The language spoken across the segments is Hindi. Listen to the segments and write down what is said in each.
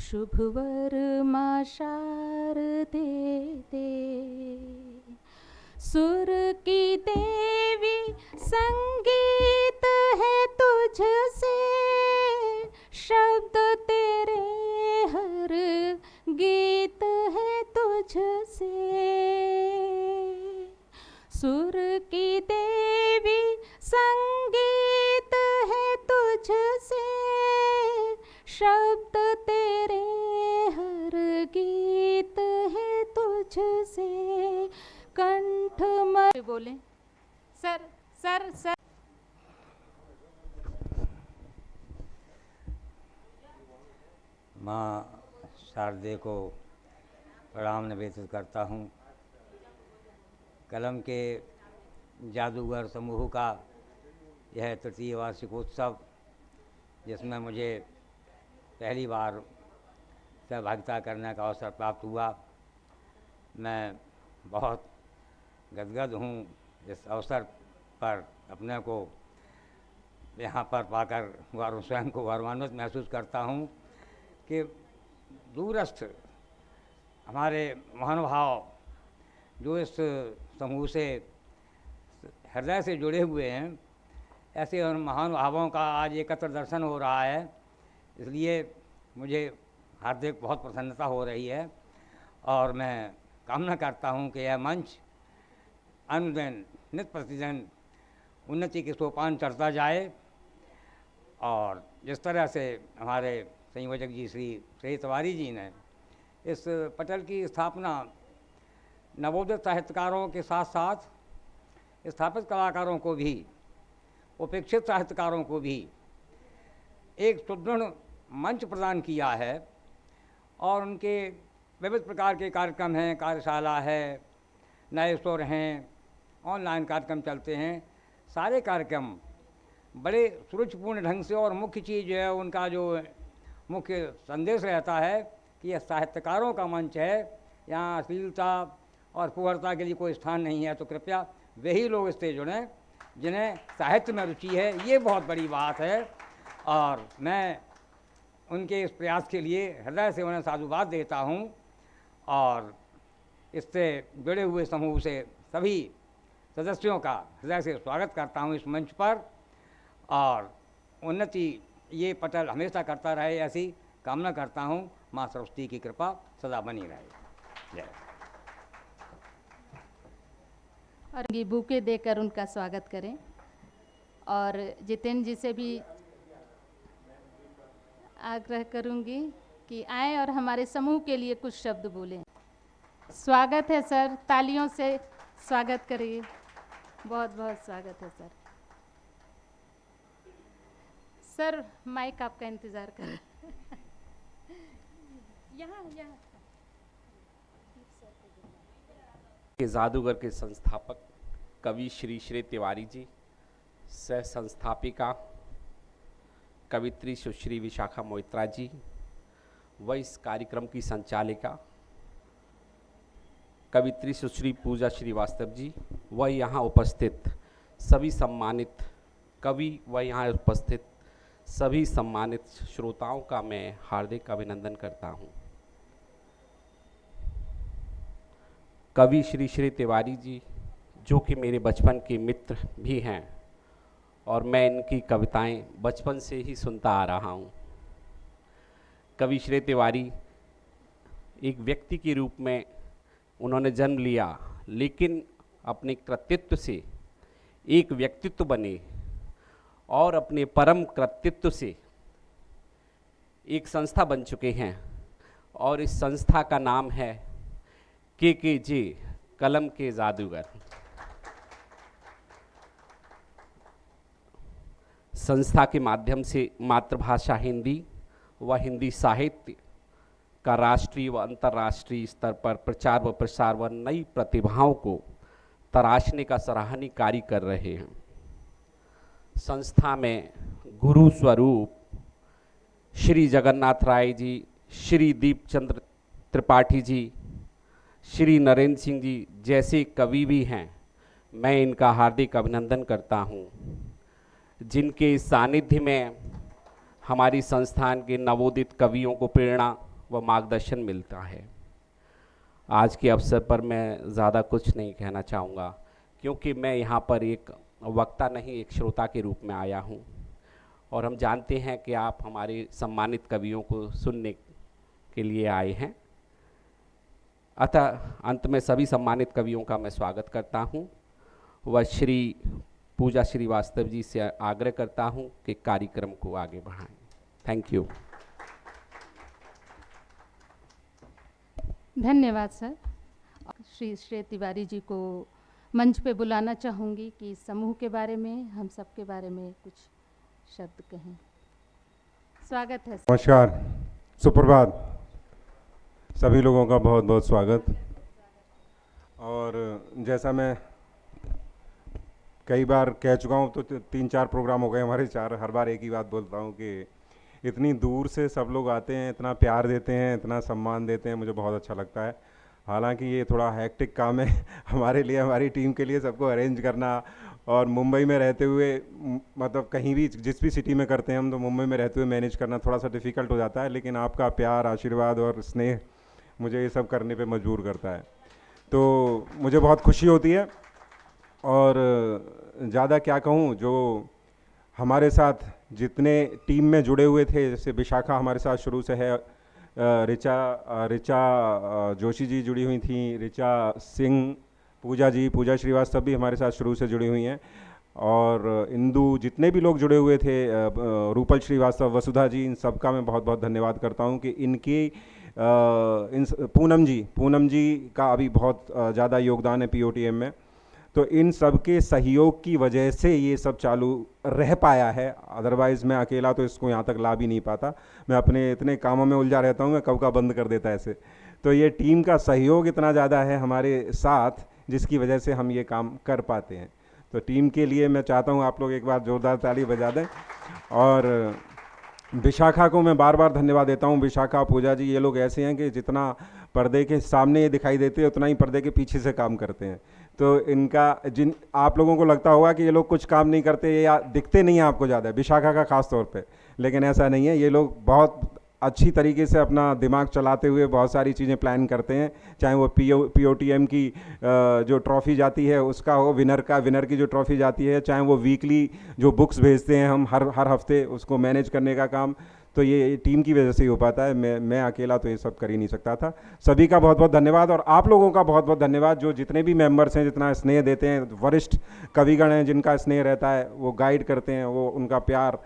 शुभवर माँ शारदे दे, सुर की देवी संगीत है तुझसे, शब्द तेरे हर गीत है तुझसे। सुर की देवी संगीत है तुझसे, शब्द तेरे हर गीत है तुझसे। कंठ में बोले सर सर सर। माँ शारदे को प्रणाम निवेदित करता हूँ। कलम के जादूगर समूह का यह तृतीय वार्षिकोत्सव, जिसमें मुझे पहली बार सहभागिता करने का अवसर प्राप्त हुआ, मैं बहुत गदगद हूँ। इस अवसर पर अपने को यहाँ पर पाकर स्वयं को गौरवान्वित महसूस करता हूँ कि दूरस्थ हमारे महानुभाव जो इस समूह से हृदय से जुड़े हुए हैं, ऐसे उन महानुभावों का आज एकत्र दर्शन हो रहा है। इसलिए मुझे हार्दिक बहुत प्रसन्नता हो रही है और मैं कामना करता हूँ कि यह मंच अनुदिन नित्य प्रतिदिन उन्नति के सोपान चढ़ता जाए। और जिस तरह से हमारे संयोजक जी श्री तिवारी जी ने इस पटल की स्थापना नवोदित साहित्यकारों के साथ साथ स्थापित कलाकारों को भी, उपेक्षित साहित्यकारों को भी एक सुदृढ़ मंच प्रदान किया है। और उनके विविध प्रकार के कार्यक्रम हैं, कार्यशाला है, नए स्वर हैं, ऑनलाइन कार्यक्रम चलते हैं। सारे कार्यक्रम बड़े सुरुचिपूर्ण ढंग से, और मुख्य चीज़ जो है उनका जो मुख्य संदेश रहता है कि यह साहित्यकारों का मंच है, यहाँ अश्लीलता और फुहरता के लिए कोई स्थान नहीं है। तो कृपया वही लोग इससे जुड़ें जिन्हें साहित्य में रुचि है। ये बहुत बड़ी बात है और मैं उनके इस प्रयास के लिए हृदय से उन्हें साधुवाद देता हूँ। और इससे जुड़े हुए समूह से सभी सदस्यों का हृदय से स्वागत करता हूँ इस मंच पर। और उन्नति ये पटल हमेशा करता रहे, ऐसी कामना करता हूँ। माँ सरस्वती की कृपा सदा बनी रहे। जय। और ये बुके देकर उनका स्वागत करें। और जितेंद्र जी से भी आग्रह करूंगी कि आए और हमारे समूह के लिए कुछ शब्द बोलें। स्वागत है सर, तालियों से स्वागत करिए। बहुत बहुत स्वागत है सर। सर माइक आपका इंतज़ार कर रहा है। यहाँ के जादूगर के संस्थापक कवि श्री श्री तिवारी जी, सह संस्थापिका कवित्री सुश्री विशाखा मोइत्रा जी, व इस कार्यक्रम की संचालिका कवित्री सुश्री पूजा श्रीवास्तव जी, व यहाँ उपस्थित सभी सम्मानित कवि व यहाँ उपस्थित सभी सम्मानित श्रोताओं का मैं हार्दिक अभिनंदन करता हूँ। कवि श्री श्री तिवारी जी जो कि मेरे बचपन के मित्र भी हैं और मैं इनकी कविताएं बचपन से ही सुनता आ रहा हूँ। कवि श्री तिवारी एक व्यक्ति के रूप में उन्होंने जन्म लिया, लेकिन अपने कृतित्व से एक व्यक्तित्व बने और अपने परम कृतित्व से एक संस्था बन चुके हैं। और इस संस्था का नाम है KKJ, कलम के जादूगर। संस्था के माध्यम से मातृभाषा हिंदी व हिंदी साहित्य का राष्ट्रीय व अंतर्राष्ट्रीय स्तर पर प्रचार व प्रसार व नई प्रतिभाओं को तराशने का सराहनीय कार्य कर रहे हैं। संस्था में गुरु स्वरूप श्री जगन्नाथ राय जी, श्री दीपचंद्र त्रिपाठी जी, श्री नरेंद्र सिंह जी जैसे कवि भी हैं। मैं इनका हार्दिक अभिनंदन करता हूं, जिनके सानिध्य में हमारी संस्थान के नवोदित कवियों को प्रेरणा व मार्गदर्शन मिलता है। आज के अवसर पर मैं ज़्यादा कुछ नहीं कहना चाहूँगा, क्योंकि मैं यहाँ पर एक वक्ता नहीं, एक श्रोता के रूप में आया हूँ। और हम जानते हैं कि आप हमारे सम्मानित कवियों को सुनने के लिए आए हैं। अतः अंत में सभी सम्मानित कवियों का मैं स्वागत करता हूँ व श्री पूजा श्रीवास्तव जी से आग्रह करता हूँ कि कार्यक्रम को आगे बढ़ाएं। Thank you. धन्यवाद सर। श्री श्रेय तिवारी जी को मंच पे बुलाना चाहूँगी कि समूह के बारे में, हम सब के बारे में कुछ शब्द कहें। स्वागत है सर। नमस्कार, सुप्रभात। सभी लोगों का बहुत बहुत स्वागत। और जैसा मैं कई बार कह चुका हूँ, तो 3-4 प्रोग्राम हो गए हमारे, हर बार एक ही बात बोलता हूँ कि इतनी दूर से सब लोग आते हैं, इतना प्यार देते हैं, इतना सम्मान देते हैं, मुझे बहुत अच्छा लगता है। हालांकि ये थोड़ा हैक्टिक काम है हमारे लिए, हमारी टीम के लिए, सबको अरेंज करना। और मुंबई में रहते हुए, मतलब कहीं भी जिस भी सिटी में करते हैं हम, तो मुंबई में रहते हुए मैनेज करना थोड़ा सा डिफ़िकल्ट हो जाता है। लेकिन आपका प्यार, आशीर्वाद और स्नेह मुझे ये सब करने पे मजबूर करता है, तो मुझे बहुत खुशी होती है। और ज़्यादा क्या कहूँ, जो हमारे साथ जितने टीम में जुड़े हुए थे, जैसे विशाखा हमारे साथ शुरू से है, ऋचा जोशी जी जुड़ी हुई थी, ऋचा सिंह, पूजा श्रीवास्तव भी हमारे साथ शुरू से जुड़ी हुई हैं, और इंदू, जितने भी लोग जुड़े हुए थे, रूपल श्रीवास्तव, वसुधा जी, इन सब का मैं बहुत बहुत धन्यवाद करता हूँ कि इनकी पूनम जी का अभी बहुत ज़्यादा योगदान है POTM में। तो इन सब के सहयोग की वजह से ये सब चालू रह पाया है, अदरवाइज़ मैं अकेला तो इसको यहाँ तक ला भी नहीं पाता। मैं अपने इतने कामों में उलझा रहता हूँ, मैं कब का बंद कर देता ऐसे। तो ये टीम का सहयोग इतना ज़्यादा है हमारे साथ, जिसकी वजह से हम ये काम कर पाते हैं। तो टीम के लिए मैं चाहता हूँ आप लोग एक बार ज़ोरदार ताली बजा दें। और विशाखा को मैं बार बार धन्यवाद देता हूँ। विशाखा, पूजा जी, ये लोग ऐसे हैं कि जितना पर्दे के सामने ये दिखाई देते हैं, उतना ही पर्दे के पीछे से काम करते हैं। तो इनका, जिन आप लोगों को लगता होगा कि ये लोग कुछ काम नहीं करते या दिखते नहीं हैं आपको ज़्यादा, विशाखा का खास तौर पे, लेकिन ऐसा नहीं है। ये लोग बहुत अच्छी तरीके से अपना दिमाग चलाते हुए बहुत सारी चीज़ें प्लान करते हैं, चाहे वो POTM की जो ट्रॉफ़ी जाती है उसका हो, विनर की जो ट्रॉफ़ी जाती है, चाहे वो वीकली जो बुक्स भेजते हैं हम हर हफ्ते, उसको मैनेज करने का काम, तो ये टीम की वजह से ही हो पाता है। मैं अकेला तो ये सब कर ही नहीं सकता था। सभी का बहुत बहुत धन्यवाद, और आप लोगों का बहुत बहुत धन्यवाद, जो जितने भी मेंबर्स हैं, जितना स्नेह देते हैं। वरिष्ठ कविगण हैं जिनका स्नेह रहता है, वो गाइड करते हैं, वो उनका प्यार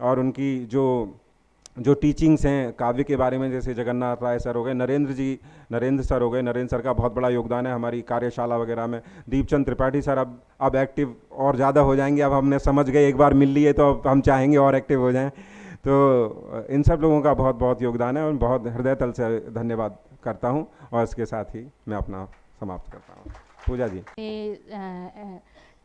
और उनकी जो टीचिंग्स हैं काव्य के बारे में, जैसे जगन्नाथ राय सर हो गए, नरेंद्र सर हो गए, नरेंद्र सर का बहुत बड़ा योगदान है हमारी कार्यशाला वगैरह में। दीपचंद त्रिपाठी सर अब एक्टिव और ज़्यादा हो जाएंगे, अब हमने समझ गए, एक बार मिल लिए तो अब हम चाहेंगे और एक्टिव हो जाएं। तो इन सब लोगों का बहुत बहुत योगदान है, और बहुत हृदय तल से धन्यवाद करता हूं। और इसके साथ ही मैं अपना समाप्त करता हूं। पूजा जी।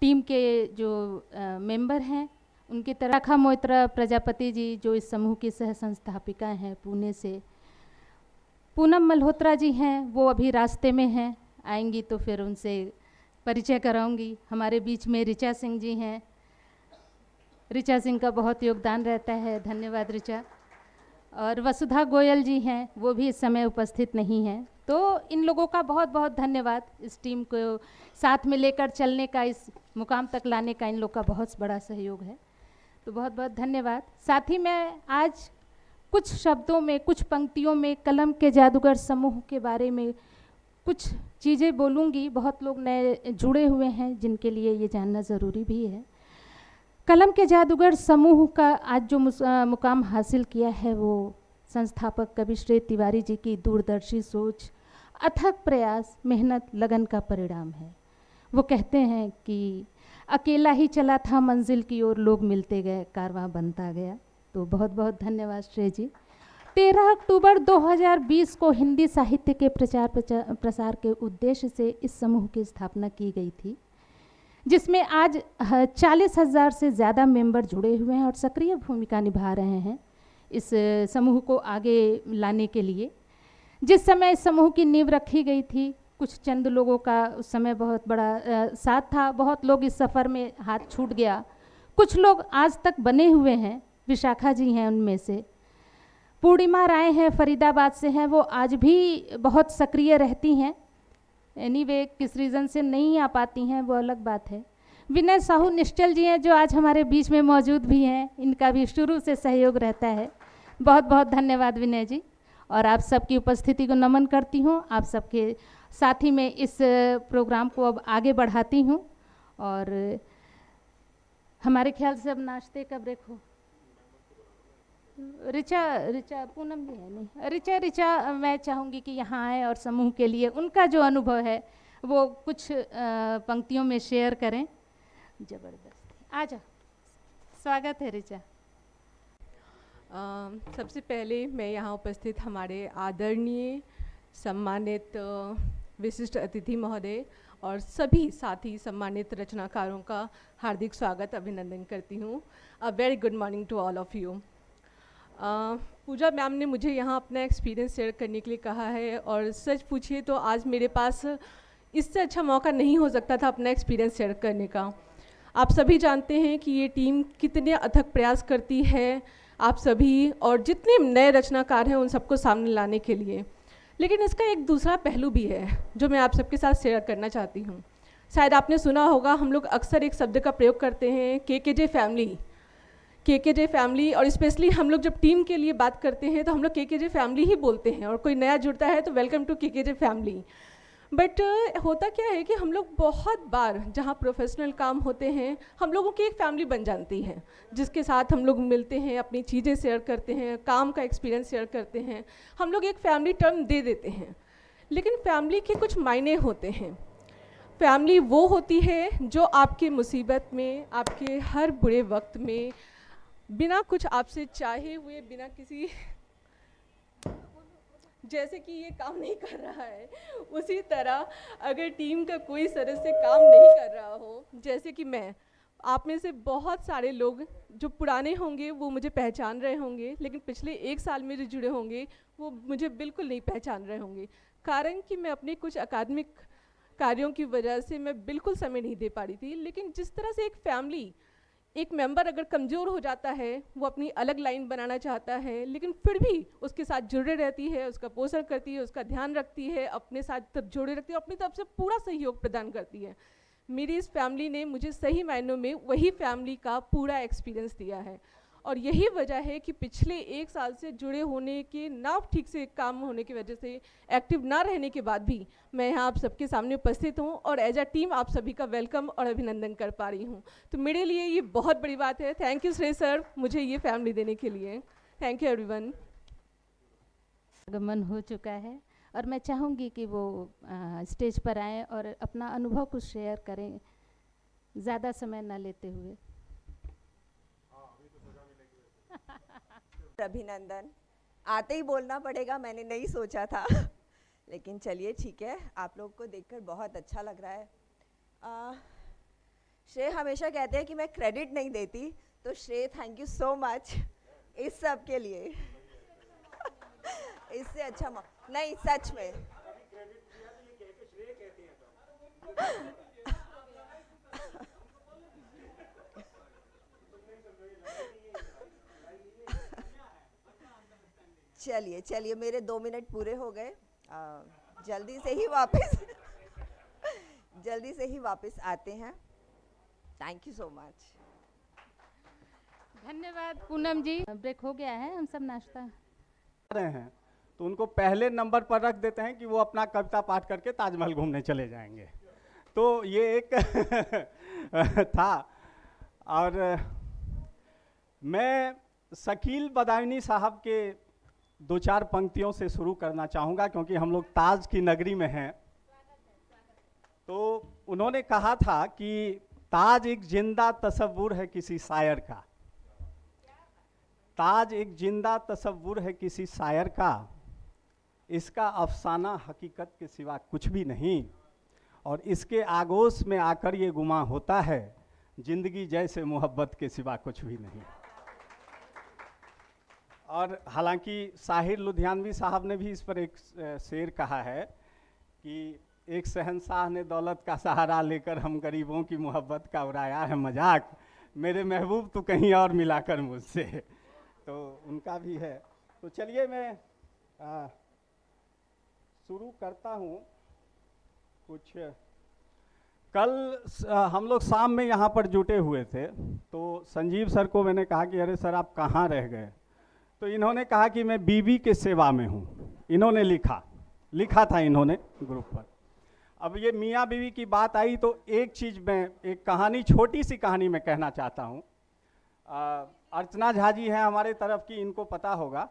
टीम के जो मेंबर हैं, उनकी तरह रेखा मोइत्रा प्रजापति जी, जो इस समूह की सह संस्थापिका हैं पुणे से। पूनम मल्होत्रा जी हैं, वो अभी रास्ते में हैं, आएंगी तो फिर उनसे परिचय कराऊंगी। हमारे बीच में ऋचा सिंह जी हैं, ऋचा सिंह का बहुत योगदान रहता है, धन्यवाद ऋचा। और वसुधा गोयल जी हैं, वो भी इस समय उपस्थित नहीं हैं। तो इन लोगों का बहुत बहुत धन्यवाद, इस टीम को साथ में लेकर चलने का, इस मुकाम तक लाने का इन लोग का बहुत बड़ा सहयोग है, तो बहुत बहुत धन्यवाद। साथ ही मैं आज कुछ शब्दों में, कुछ पंक्तियों में कलम के जादूगर समूह के बारे में कुछ चीज़ें बोलूँगी। बहुत लोग नए जुड़े हुए हैं जिनके लिए ये जानना ज़रूरी भी है। कलम के जादूगर समूह का आज जो मुकाम हासिल किया है, वो संस्थापक कवि श्रेय तिवारी जी की दूरदर्शी सोच, अथक प्रयास, मेहनत, लगन का परिणाम है। वो कहते हैं कि अकेला ही चला था मंजिल की ओर, लोग मिलते गए, कारवां बनता गया। तो बहुत बहुत धन्यवाद श्रेय जी। 13 अक्टूबर 2020 को हिंदी साहित्य के प्रसार के उद्देश्य से इस समूह की स्थापना की गई थी, जिसमें आज 40,000 से ज़्यादा मेंबर जुड़े हुए हैं और सक्रिय भूमिका निभा रहे हैं इस समूह को आगे लाने के लिए। जिस समय इस समूह की नींव रखी गई थी, कुछ चंद लोगों का उस समय बहुत बड़ा साथ था। बहुत लोग इस सफ़र में हाथ छूट गया, कुछ लोग आज तक बने हुए हैं, विशाखा जी हैं उनमें से। पूर्णिमा राय हैं, फरीदाबाद से हैं, वो आज भी बहुत सक्रिय रहती हैं। एनीवे किस रीज़न से नहीं आ पाती हैं वो अलग बात है। विनय साहू निश्चल जी हैं जो आज हमारे बीच में मौजूद भी हैं, इनका भी शुरू से सहयोग रहता है। बहुत बहुत धन्यवाद विनय जी, और आप सबकी उपस्थिति को नमन करती हूँ। आप सबके साथ ही में इस प्रोग्राम को अब आगे बढ़ाती हूँ। और हमारे ख्याल से अब नाश्ते का ब्रेक हो। ऋचा पूनम भी है नहीं, ऋचा मैं चाहूँगी कि यहाँ आए और समूह के लिए उनका जो अनुभव है वो कुछ पंक्तियों में शेयर करें। ज़बरदस्ती आ जाओ, स्वागत है ऋचा। सबसे पहले मैं यहाँ उपस्थित हमारे आदरणीय सम्मानित विशिष्ट अतिथि महोदय और सभी साथी सम्मानित रचनाकारों का हार्दिक स्वागत अभिनंदन करती हूँ। A very good morning to all of you. Pooja ma'am ने मुझे यहाँ अपना एक्सपीरियंस शेयर करने के लिए कहा है, और सच पूछिए तो आज मेरे पास इससे अच्छा मौका नहीं हो सकता था अपना एक्सपीरियंस शेयर करने का। आप सभी जानते हैं कि ये टीम कितने अथक प्रयास करती है आप सभी और जितने नए रचनाकार हैं उन सबको सामने लाने के लिए। लेकिन इसका एक दूसरा पहलू भी है जो मैं आप सबके साथ शेयर करना चाहती हूँ। शायद आपने सुना होगा, हम लोग अक्सर एक शब्द का प्रयोग करते हैं, केकेजे फैमिली, और स्पेशली हम लोग जब टीम के लिए बात करते हैं तो हम लोग केकेजे फैमिली ही बोलते हैं, और कोई नया जुड़ता है तो वेलकम टू केकेजे फैमिली। बट होता क्या है कि हम लोग बहुत बार जहाँ प्रोफेशनल काम होते हैं हम लोगों की एक फैमिली बन जाती है, जिसके साथ हम लोग मिलते हैं, अपनी चीज़ें शेयर करते हैं, काम का एक्सपीरियंस शेयर करते हैं, हम लोग एक फैमिली टर्म दे देते हैं। लेकिन फैमिली के कुछ मायने होते हैं। फैमिली वो होती है जो आपके मुसीबत में, आपके हर बुरे वक्त में, बिना कुछ आपसे चाहे हुए, बिना किसी जैसे कि ये काम नहीं कर रहा है, उसी तरह अगर टीम का कोई सदस्य काम नहीं कर रहा हो, जैसे कि मैं, आप में से बहुत सारे लोग जो पुराने होंगे वो मुझे पहचान रहे होंगे, लेकिन पिछले 1 साल में जो जुड़े होंगे वो मुझे बिल्कुल नहीं पहचान रहे होंगे। कारण कि मैं अपने कुछ अकादमिक कार्यों की वजह से मैं बिल्कुल समय नहीं दे पा रही थी। लेकिन जिस तरह से एक फैमिली, एक मेंबर अगर कमज़ोर हो जाता है, वो अपनी अलग लाइन बनाना चाहता है, लेकिन फिर भी उसके साथ जुड़े रहती है, उसका पोषण करती है, उसका ध्यान रखती है, अपने साथ जोड़े रखती है, अपनी तरफ से पूरा सहयोग प्रदान करती है। मेरी इस फैमिली ने मुझे सही मायनों में वही फैमिली का पूरा एक्सपीरियंस दिया है, और यही वजह है कि पिछले 1 साल से जुड़े होने के ना ठीक से काम होने की वजह से, एक्टिव ना रहने के बाद भी मैं यहाँ आप सबके सामने उपस्थित हूँ और एज अ टीम आप सभी का वेलकम और अभिनंदन कर पा रही हूँ। तो मेरे लिए ये बहुत बड़ी बात है। थैंक यू श्रेय सर मुझे ये फैमिली देने के लिए। Thank you everyone. आगमन हो चुका है और मैं चाहूँगी कि वो स्टेज पर आएँ और अपना अनुभव कुछ शेयर करें, ज़्यादा समय ना लेते हुए। अभिनंदन, आते ही बोलना पड़ेगा, मैंने नहीं सोचा था लेकिन चलिए ठीक है, आप लोग को देखकर बहुत अच्छा लग रहा है। श्रेय हमेशा कहते हैं कि मैं क्रेडिट नहीं देती, तो श्रेय थैंक यू सो मच इस सब के लिए इससे अच्छा नहीं, सच में चलिए चलिए, मेरे 2 मिनट पूरे हो गए। जल्दी से ही वापस आते हैं। Thank you so much. धन्यवाद पूनम जी। ब्रेक हो गया है, हम सब नाश्ता रहे हैं तो उनको पहले नंबर पर रख देते हैं कि वो अपना कविता पाठ करके ताजमहल घूमने चले जाएंगे। तो ये एक था। और मैं शकील बदायूनी साहब के 2-4 पंक्तियों से शुरू करना चाहूँगा, क्योंकि हम लोग ताज की नगरी में हैं। तो उन्होंने कहा था कि ताज एक जिंदा तस्वुर है किसी शायर का, ताज एक जिंदा तस्वुर है किसी शायर का, इसका अफसाना हकीकत के सिवा कुछ भी नहीं, और इसके आगोश में आकर ये गुमा होता है, जिंदगी जैसे मोहब्बत के सिवा कुछ भी नहीं। और हालांकि साहिर लुधियानवी साहब ने भी इस पर एक शेर कहा है कि एक शहंशाह ने दौलत का सहारा लेकर हम गरीबों की मोहब्बत का उड़ाया है मजाक, मेरे महबूब तो कहीं और मिलाकर मुझसे। तो उनका भी है। तो चलिए मैं शुरू करता हूँ। कुछ कल हम लोग शाम में यहाँ पर जुटे हुए थे, तो संजीव सर को मैंने कहा कि अरे सर आप कहाँ रह गए, तो इन्होंने कहा कि मैं बीवी के सेवा में हूँ। इन्होंने लिखा था इन्होंने ग्रुप पर। अब ये मियाँ बीवी की बात आई तो एक चीज़ मैं, एक कहानी, छोटी सी कहानी मैं कहना चाहता हूँ। अर्चना झा जी हैं हमारे तरफ की, इनको पता होगा।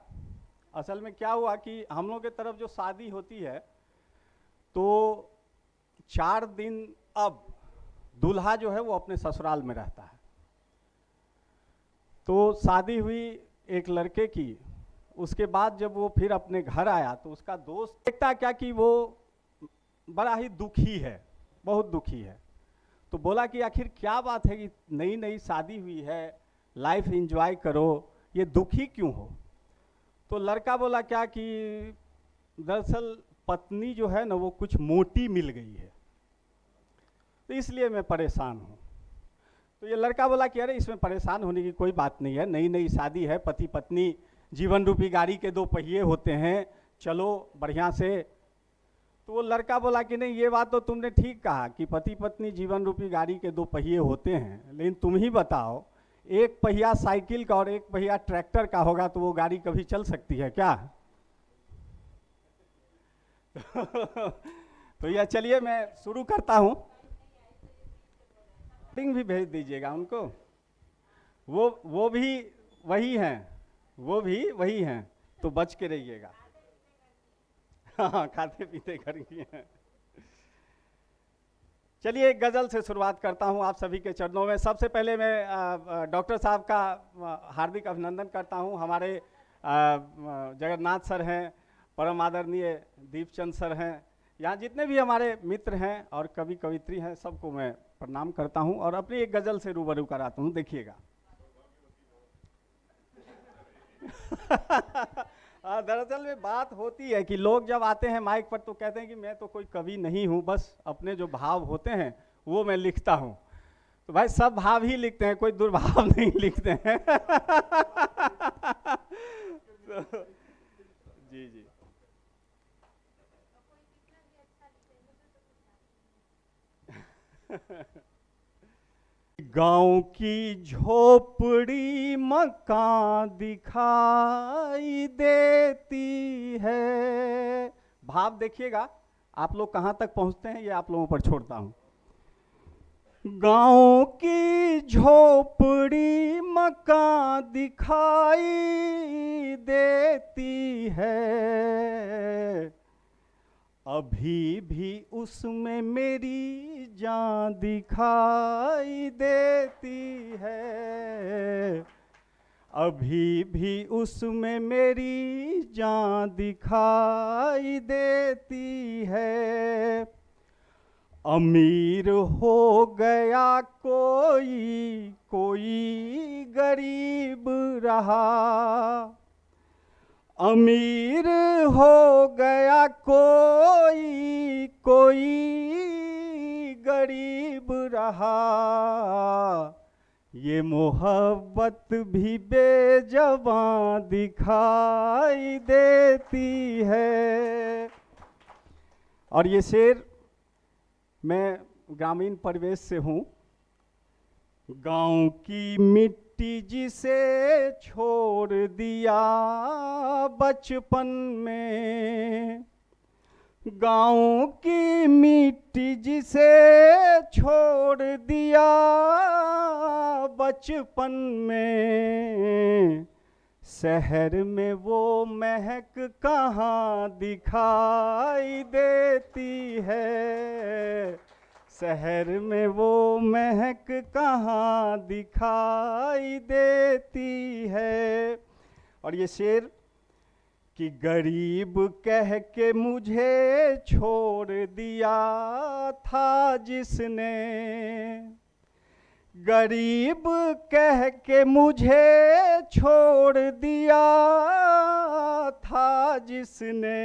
असल में क्या हुआ कि हम लोग के तरफ जो शादी होती है तो 4 दिन अब दूल्हा जो है वो अपने ससुराल में रहता है। तो शादी हुई एक लड़के की, उसके बाद जब वो फिर अपने घर आया तो उसका दोस्त देखता क्या कि वो बड़ा ही दुखी है, बहुत दुखी है। तो बोला कि आखिर क्या बात है कि नई नई शादी हुई है, लाइफ एंजॉय करो, ये दुखी क्यों हो। तो लड़का बोला क्या कि दरअसल पत्नी जो है ना वो कुछ मोटी मिल गई है, तो इसलिए मैं परेशान हूँ। तो ये लड़का बोला कि अरे इसमें परेशान होने की कोई बात नहीं है, नई नई शादी है, पति पत्नी जीवन रूपी गाड़ी के 2 पहिए होते हैं, चलो बढ़िया से। तो वो लड़का बोला कि नहीं, ये बात तो तुमने ठीक कहा कि पति पत्नी जीवन रूपी गाड़ी के 2 पहिए होते हैं, लेकिन तुम ही बताओ, एक पहिया साइकिल का और एक पहिया ट्रैक्टर का होगा तो वो गाड़ी कभी चल सकती है क्या? तो यह चलिए मैं शुरू करता हूँ। लिंक भी भेज दीजिएगा उनको, वो भी वही हैं, वो भी वही हैं, तो बच के रहिएगा। हाँ, खाते पीते घर ही हैं। चलिए एक गज़ल से शुरुआत करता हूँ आप सभी के चरणों में। सबसे पहले मैं डॉक्टर साहब का हार्दिक अभिनंदन करता हूँ। हमारे जगन्नाथ सर हैं, परम आदरणीय दीपचंद सर हैं, यहाँ जितने भी हमारे मित्र हैं और कवि कवित्री हैं, सबको मैं प्रणाम करता हूँ और अपनी एक गज़ल से रूबरू कराता हूँ। देखिएगा। दरअसल में बात होती है कि लोग जब आते हैं माइक पर तो कहते हैं कि मैं तो कोई कवि नहीं हूँ, बस अपने जो भाव होते हैं वो मैं लिखता हूँ। तो भाई सब भाव ही लिखते हैं, कोई दुर्भाव नहीं लिखते हैं। तो, जी गांव की झोपड़ी मकान दिखाई देती है। भाव देखिएगा, आप लोग कहाँ तक पहुँचते हैं ये आप लोगों पर छोड़ता हूँ। गांव की झोपड़ी मकान दिखाई देती है, अभी भी उसमें मेरी जान दिखाई देती है, अभी भी उसमें मेरी जान दिखाई देती है। अमीर हो गया कोई, कोई गरीब रहा, अमीर हो गया कोई, कोई गरीब रहा, ये मोहब्बत भी बेजबां दिखाई देती है। और ये शेर मैं ग्रामीण परिवेश से हूँ। गांव की मिट्टी जिसे छोड़ दिया बचपन में, गांव की मिट्टी जिसे छोड़ दिया बचपन में, शहर में वो महक कहाँ दिखाई देती है, शहर में वो महक कहाँ दिखाई देती है। और ये शेर कि गरीब कह के मुझे छोड़ दिया था जिसने, गरीब कह के मुझे छोड़ दिया था जिसने,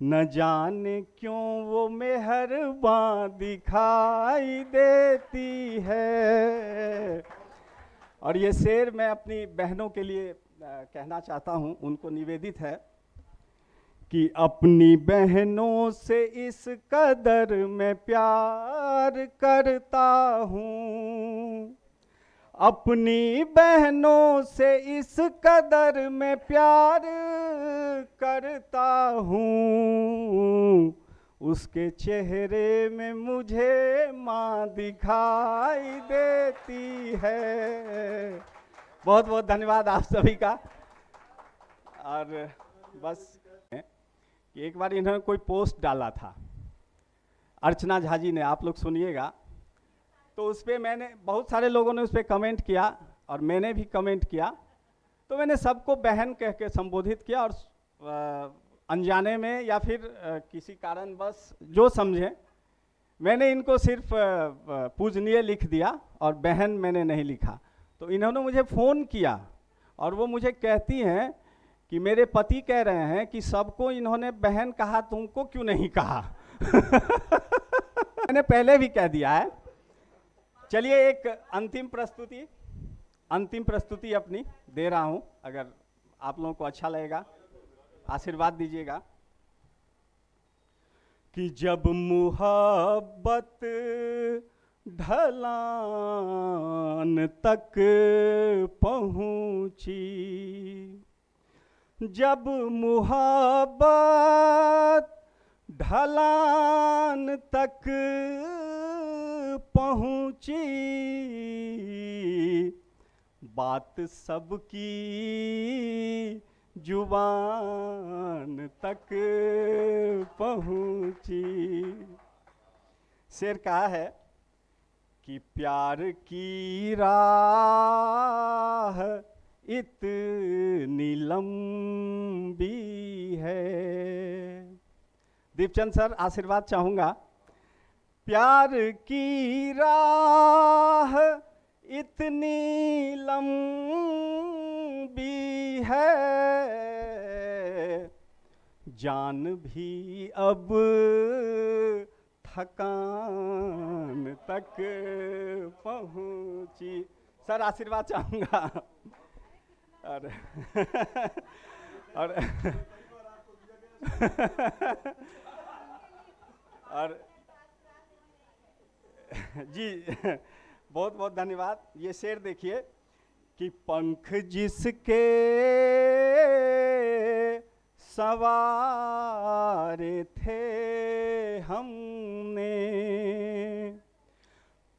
न जाने क्यों वो मेहरबान दिखाई देती है। और ये शेर मैं अपनी बहनों के लिए कहना चाहता हूँ, उनको निवेदित है कि अपनी बहनों से इस कदर मैं प्यार करता हूँ, अपनी बहनों से इस कदर मैं प्यार करता हूँ, उसके चेहरे में मुझे माँ दिखाई देती है। बहुत बहुत धन्यवाद आप सभी का। और बस कि एक बार इन्होंने कोई पोस्ट डाला था, अर्चना झा जी ने, आप लोग सुनिएगा। तो उस पर मैंने, बहुत सारे लोगों ने उस पर कमेंट किया और मैंने भी कमेंट किया, तो मैंने सबको बहन कह के संबोधित किया और अनजाने में या फिर किसी कारणवश जो समझे, मैंने इनको सिर्फ पूजनीय लिख दिया और बहन मैंने नहीं लिखा। तो इन्होंने मुझे फ़ोन किया और वो मुझे कहती हैं कि मेरे पति कह रहे हैं कि सबको इन्होंने बहन कहा, तुमको क्यों नहीं कहा? मैंने पहले भी कह दिया है। चलिए एक अंतिम प्रस्तुति अपनी दे रहा हूं, अगर आप लोगों को अच्छा लगेगा आशीर्वाद दीजिएगा। कि जब मुहब्बत ढलान तक पहुंची, जब मुहब्बत ढलान तक पहुंची, बात सबकी जुबान तक पहुंची। शेर कहा है कि प्यार की राह इतनी लंबी है। दीपचंद सर आशीर्वाद चाहूंगा। प्यार की राह इतनी लंबी है, जान भी अब थकान तक पहुंची। सर आशीर्वाद चाहूंगा। और और जी बहुत बहुत धन्यवाद। ये शेर देखिए कि पंख जिसके सवारे थे हमने,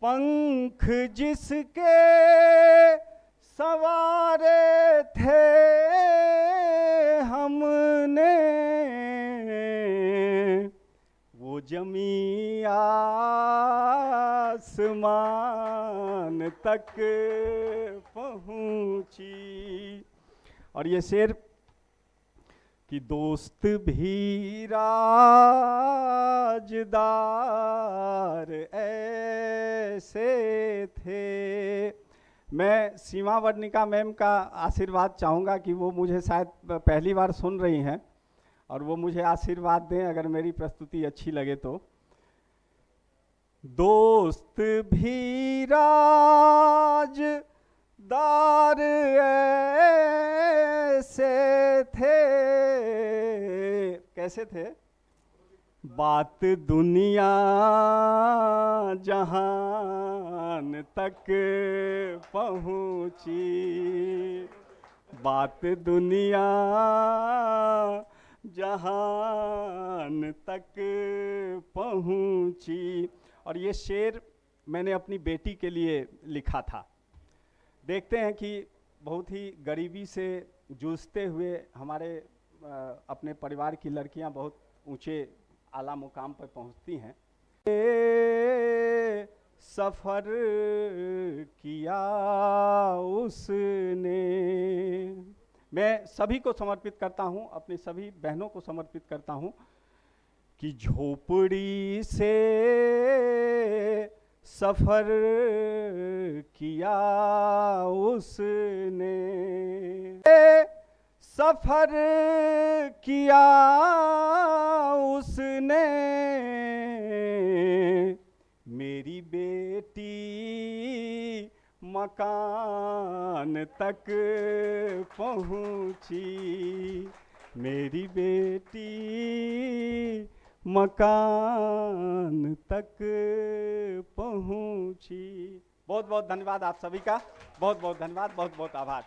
पंख जिसके सवारे थे हमने, वो जमी आसमान तक पहुंची। और ये शेर कि दोस्त भी राजदार ऐसे थे। मैं सीमा वर्णिका मैम का आशीर्वाद चाहूँगा कि वो मुझे शायद पहली बार सुन रही हैं और वो मुझे आशीर्वाद दें अगर मेरी प्रस्तुति अच्छी लगे तो। दोस्त भी राजदार ऐसे थे, कैसे थे? बात दुनिया जहान तक पहुंची, बात दुनिया जहान तक पहुंची। और ये शेर मैंने अपनी बेटी के लिए लिखा था। देखते हैं कि बहुत ही गरीबी से जूझते हुए हमारे अपने परिवार की लड़कियां बहुत ऊंचे आला मुकाम पर पहुंचती हैं। सफ़र किया उसने। मैं सभी को समर्पित करता हूं, अपनी सभी बहनों को समर्पित करता हूं कि झोपड़ी से सफ़र किया उसने, सफ़र किया उसने, मेरी बेटी मकान तक पहुँची, मेरी बेटी मकान तक पहुँची। बहुत बहुत धन्यवाद आप सभी का, बहुत बहुत धन्यवाद, बहुत बहुत आभार।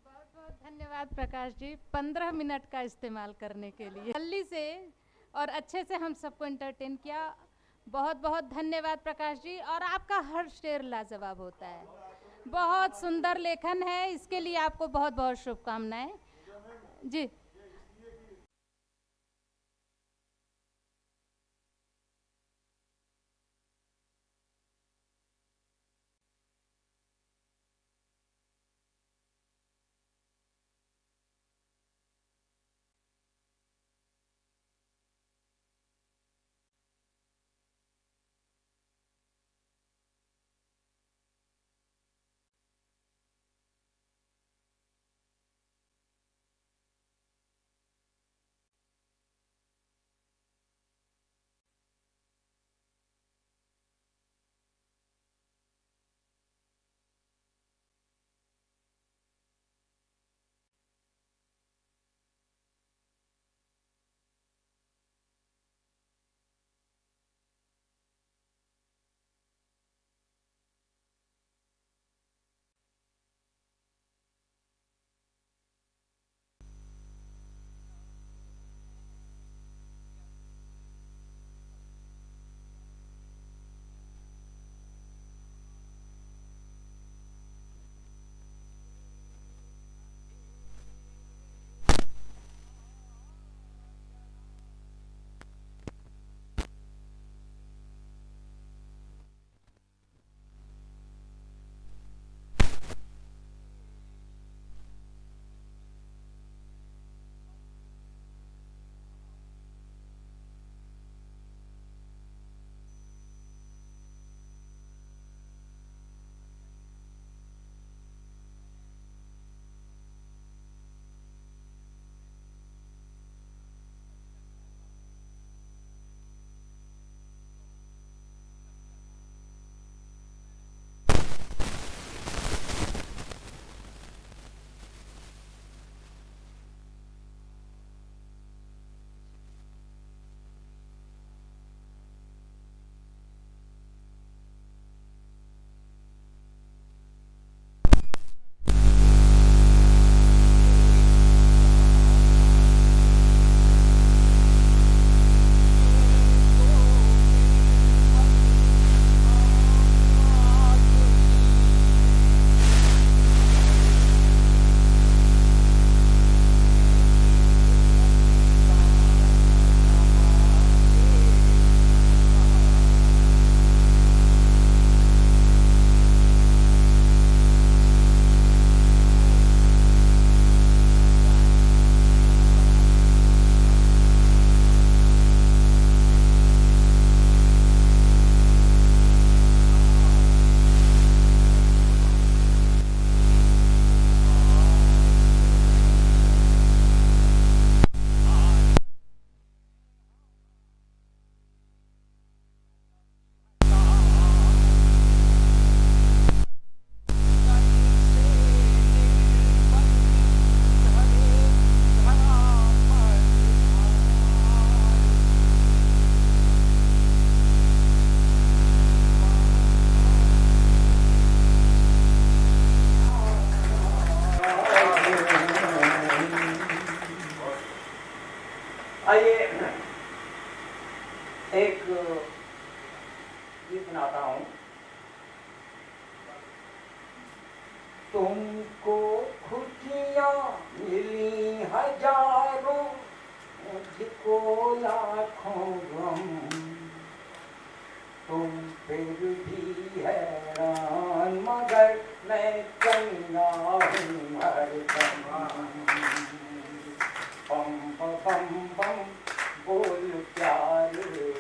बहुत बहुत धन्यवाद प्रकाश जी, 15 मिनट का इस्तेमाल करने के लिए जल्दी से और अच्छे से हम सबको एंटरटेन किया। बहुत बहुत धन्यवाद प्रकाश जी। और आपका हर शेर लाजवाब होता है, बहुत सुंदर लेखन है, इसके लिए आपको बहुत बहुत शुभकामनाएं जी। एक गीत सुनाता हूँ। तुमको खुशियाँ मिली हजारों, मुझको लाखों गम, तुम फिर भी हैरान मगर मैं चंगा हूँ हरदम। बम बम बम बोल प्यारे,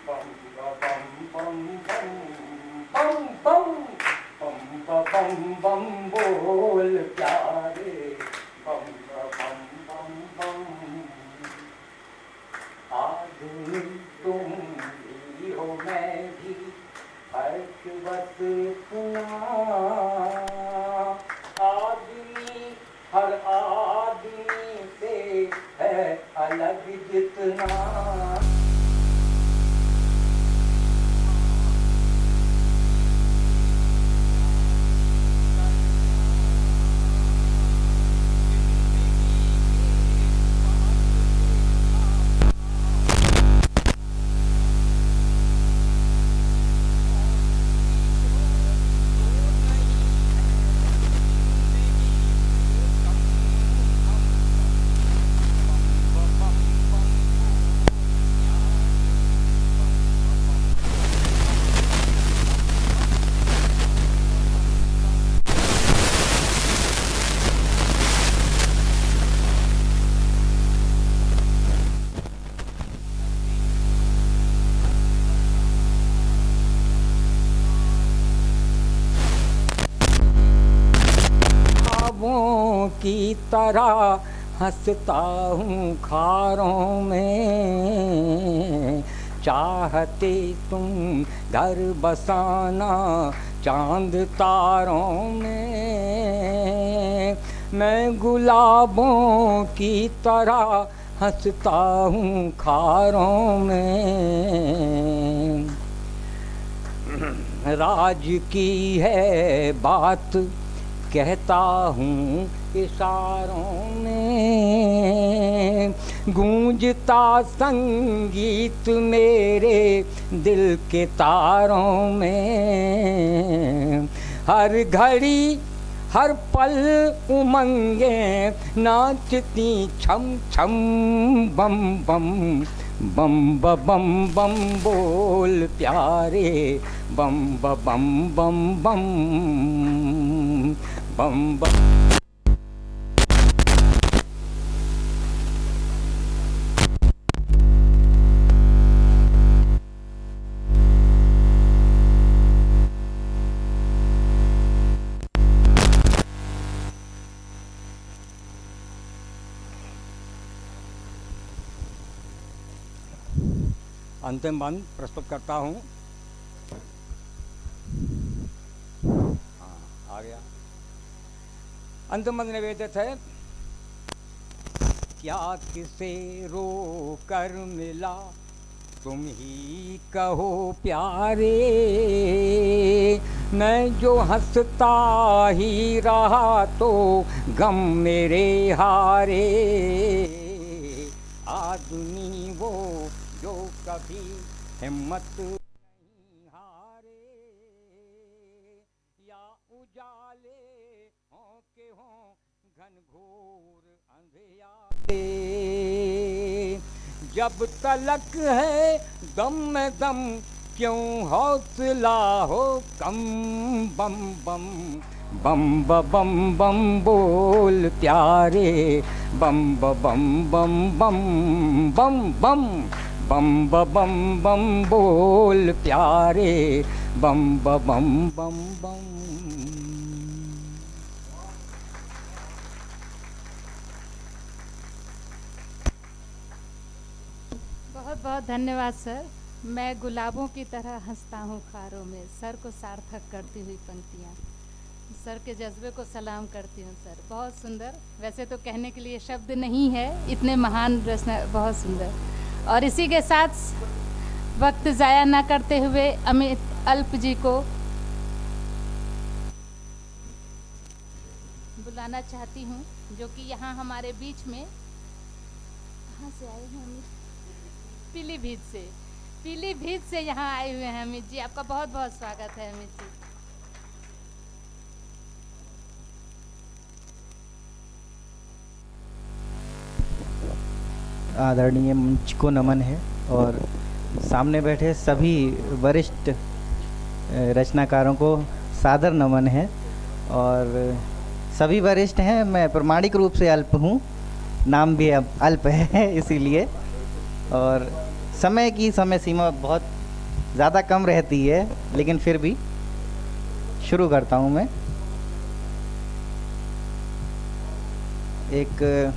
बम बम बम बम बम बम बम बम बम बोल प्यारे, बम बम बम बम। आदमी तुम भी हो मैं भी, फर्क बस आदमी हर आदमी से है अलग जितना। की तरह हंसता हूँ खारों में, चाहते तुम घर बसाना चांद तारों में। मैं गुलाबों की तरह हंसता हूँ खारों में। राज की है बात कहता हूँ इशारों में, गूंजता संगीत मेरे दिल के तारों में। हर घड़ी हर पल उमंगे नाचती छम छम, बम बम बम बम बम बोल प्यारे, बम बम बम बम बम बम। अंतिम बंद प्रस्तुत करता हूँ। हाँ, आ गया। अंतिम बंद निवेदित है। क्या किसे रो कर मिला तुम ही कहो प्यारे, मैं जो हंसता ही रहा तो गम मेरे हारे। आदमी वो जो कभी हिम्मत नहीं हारे, या उजाले हों के हों घनघोर अंधियारे। जब तलक है दम में दम क्यों हौसला हो कम, बम बम बम बम बम बोल प्यारे, बम बम बम बम बम बम बम बम बम बोल प्यारे, बम बम बम बम। बहुत बहुत धन्यवाद सर। मैं गुलाबों की तरह हंसता हूँ खारों में, सर को सार्थक करती हुई पंक्तियाँ, सर के जज्बे को सलाम करती हूँ सर। बहुत सुंदर, वैसे तो कहने के लिए शब्द नहीं है, इतने महान रचना, बहुत सुंदर। और इसी के साथ वक्त ज़ाया ना करते हुए अमित अल्प जी को बुलाना चाहती हूँ, जो कि यहाँ हमारे बीच में, कहाँ से आए हैं अमित? पीलीभीत से यहाँ आए हुए हैं अमित जी। आपका बहुत बहुत स्वागत है अमित जी। आदरणीय मंच को नमन है और सामने बैठे सभी वरिष्ठ रचनाकारों को सादर नमन है। और सभी वरिष्ठ हैं, मैं प्रमाणिक रूप से अल्प हूँ, नाम भी अब अल्प है इसीलिए। और समय की समय सीमा बहुत ज़्यादा कम रहती है, लेकिन फिर भी शुरू करता हूँ मैं। एक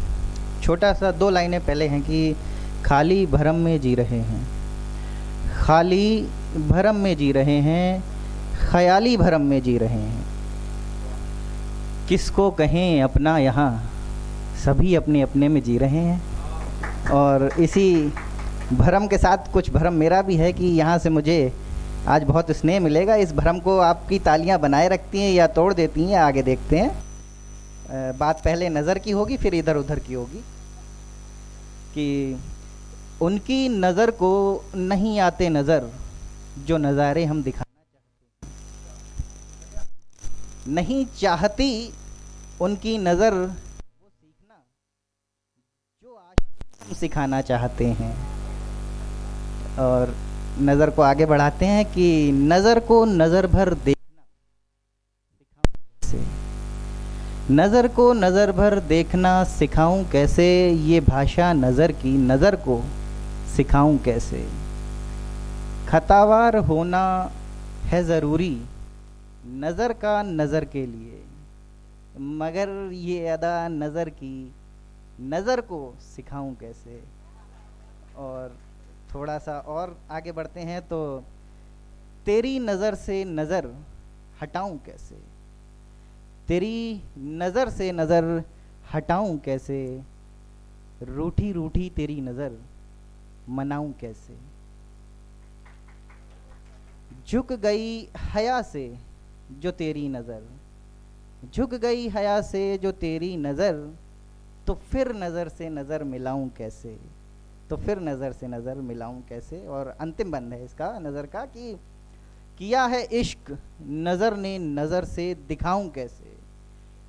छोटा सा 2 लाइनें पहले हैं कि खाली भरम में जी रहे हैं, खाली भरम में जी रहे हैं, ख्याली भरम में जी रहे हैं। किसको कहें अपना, यहाँ सभी अपने अपने में जी रहे हैं। और इसी भरम के साथ कुछ भरम मेरा भी है कि यहाँ से मुझे आज बहुत स्नेह मिलेगा। इस भरम को आपकी तालियां बनाए रखती हैं या तोड़ देती हैं, आगे देखते हैं। बात पहले नज़र की होगी, फिर इधर उधर की होगी कि उनकी नज़र को नहीं आते नज़र जो नज़ारे हम दिखाना चाहते हैं। नहीं चाहती उनकी नज़र वो सीखना जो आज हम सिखाना चाहते हैं। और नज़र को आगे बढ़ाते हैं कि नज़र को नज़र भर देखना सिखाऊं कैसे, नज़र को नज़र भर देखना सिखाऊं कैसे, ये भाषा नज़र की नज़र को सिखाऊं कैसे। खतावार होना है ज़रूरी नज़र का नज़र के लिए, मगर ये अदा नज़र की नज़र को सिखाऊं कैसे। और थोड़ा सा और आगे बढ़ते हैं तो तेरी नज़र से नज़र हटाऊं कैसे, तेरी नज़र से नज़र हटाऊं कैसे, रूठी रूठी तेरी नज़र मनाऊं कैसे। झुक गई हया से जो तेरी नज़र, झुक गई हया से जो तेरी नज़र, तो फिर नज़र से नज़र मिलाऊं कैसे, तो फिर नज़र से नज़र मिलाऊं कैसे। और अंतिम बंद है इसका नज़र का कि किया है इश्क नज़र ने नज़र से दिखाऊं कैसे,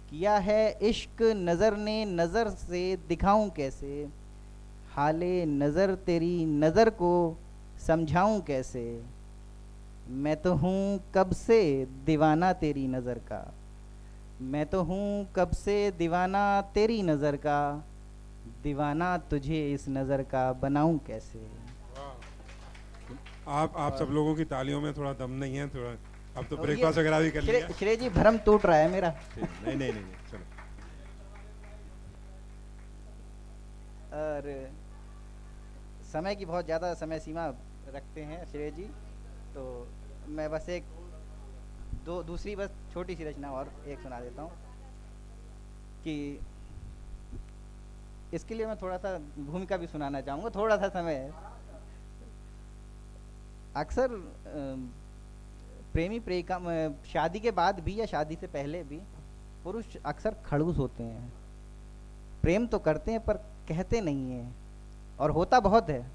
किया है इश्क नज़र ने नज़र से दिखाऊं कैसे, हाले नज़र तेरी नज़र को समझाऊं कैसे। मैं तो हूँ कब से दीवाना तेरी नज़र का, मैं तो हूँ कब से दीवाना तेरी नज़र का, दीवाना तुझे इस नज़र का बनाऊं कैसे। आप सब लोगों की तालियों में थोड़ा दम नहीं है, थोड़ा अब तो ब्रेकफास्ट वगैरह भी कर लिया। श्रेय जी भरम टूट रहा है मेरा। नहीं नहीं नहीं चलो। और समय की बहुत ज़्यादा समय सीमा रखते हैं श्रेय जी, तो मैं बस एक दूसरी बस छोटी सी रचना और एक सुना देता हूँ कि इसके लिए मैं थोड़ा सा भूमिका भी सुनाना चाहूँगा, थोड़ा सा समय है। अक्सर प्रेमी प्रेमिका शादी के बाद भी या शादी से पहले भी पुरुष अक्सर खड़ूस होते हैं, प्रेम तो करते हैं पर कहते नहीं हैं। और होता बहुत है,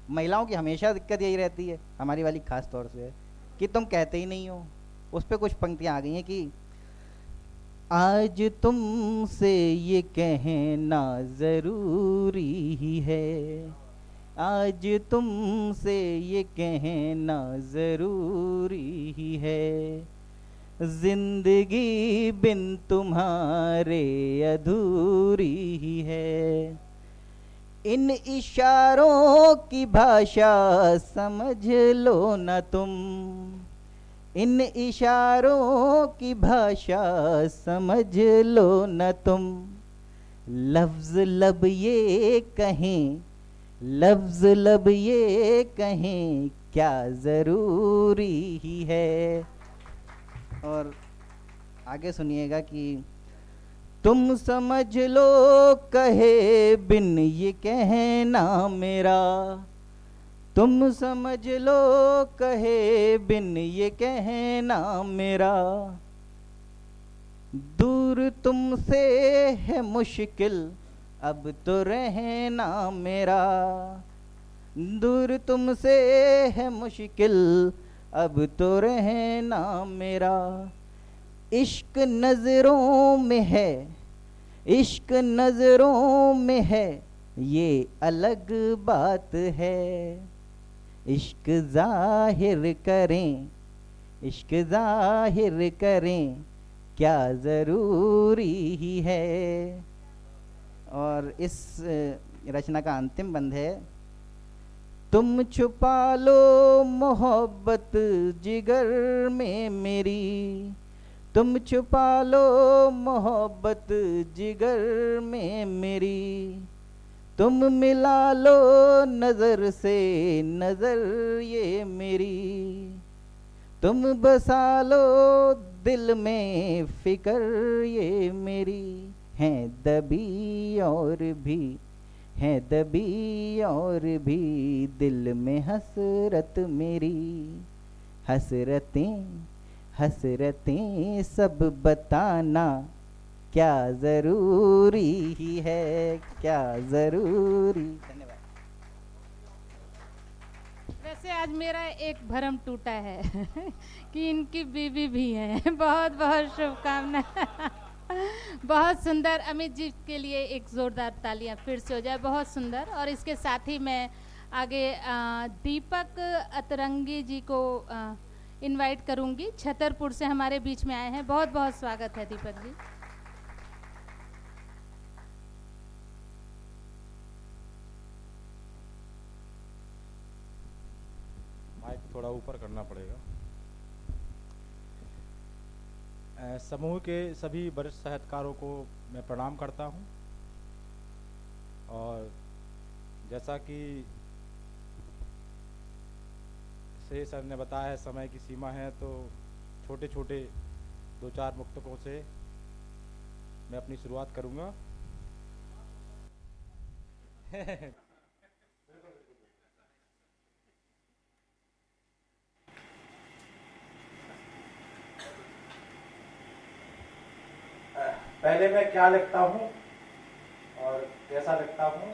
महिलाओं की हमेशा दिक्कत यही रहती है, हमारी वाली खास तौर से, कि तुम कहते ही नहीं हो। उस पर कुछ पंक्तियाँ आ गई हैं कि आज तुमसे ये कहना ज़रूरी ही है, आज तुमसे ये कहना ज़रूरी ही है, ज़िंदगी बिन तुम्हारे अधूरी ही है। इन इशारों की भाषा समझ लो न तुम, इन इशारों की भाषा समझ लो न तुम, लफ्ज़ लब ये कहें, लफ्ज़ लब ये कहें क्या ज़रूरी ही है। और आगे सुनिएगा कि तुम समझ लो कहे बिन ये कहना मेरा, तुम समझ लो कहे बिन ये कहना मेरा, दूर तुमसे है मुश्किल अब तो रहना मेरा, दूर तुमसे है मुश्किल अब तो रहना मेरा। इश्क नज़रों में है, इश्क नज़रों में है ये अलग बात है, इश्क ज़ाहिर करें, इश्क ज़ाहिर करें क्या ज़रूरी ही है। और इस रचना का अंतिम बंद है, तुम छुपा लो मोहब्बत जिगर में मेरी, तुम छुपा लो मोहब्बत जिगर में मेरी, तुम मिला लो नज़र से नज़र ये मेरी, तुम बसा लो दिल में फिकर ये मेरी हैं दबी और भी, हैं दबी और भी दिल में हसरत मेरी। हसरतें हसरतें सब बताना क्या ज़रूरी है, क्या ज़रूरी। धन्यवाद। वैसे आज मेरा एक भरम टूटा है कि इनकी बीवी भी हैं। बहुत बहुत शुभकामनाएं। बहुत सुंदर। अमित जी के लिए एक ज़ोरदार तालियां फिर से हो जाए। बहुत सुंदर। और इसके साथ ही मैं आगे दीपक अतरंगी जी को इनवाइट करूंगी। छतरपुर से हमारे बीच में आए हैं। बहुत बहुत स्वागत है दीपक जी। माइक थोड़ा ऊपर करना पड़ेगा। समूह के सभी वरिष्ठ साहित्यकारों को मैं प्रणाम करता हूं। और जैसा कि से सर ने बताया है, समय की सीमा है, तो छोटे छोटे 2-4 मुक्तकों से मैं अपनी शुरुआत करूंगा। पहले मैं क्या लिखता हूँ और कैसा लिखता हूँ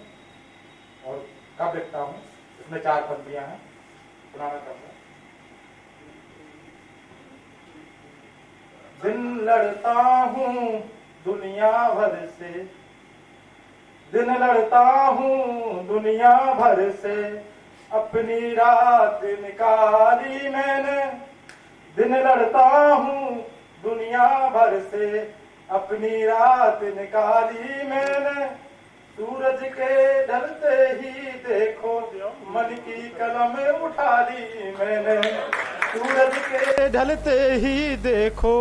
और कब लिखता हूँ, इसमें 4 पंक्तियां हैं। पुराना क्रम है। दिन लड़ता हूँ दुनिया भर से, दिन लड़ता हूँ दुनिया भर से, अपनी रात निकाली मैंने। दिन लड़ता हूँ दुनिया भर से, अपनी रात निकाली मैंने। सूरज के ढलते ही देखो मन की कलम उठा ली मैंने। सूरज के ढलते ही देखो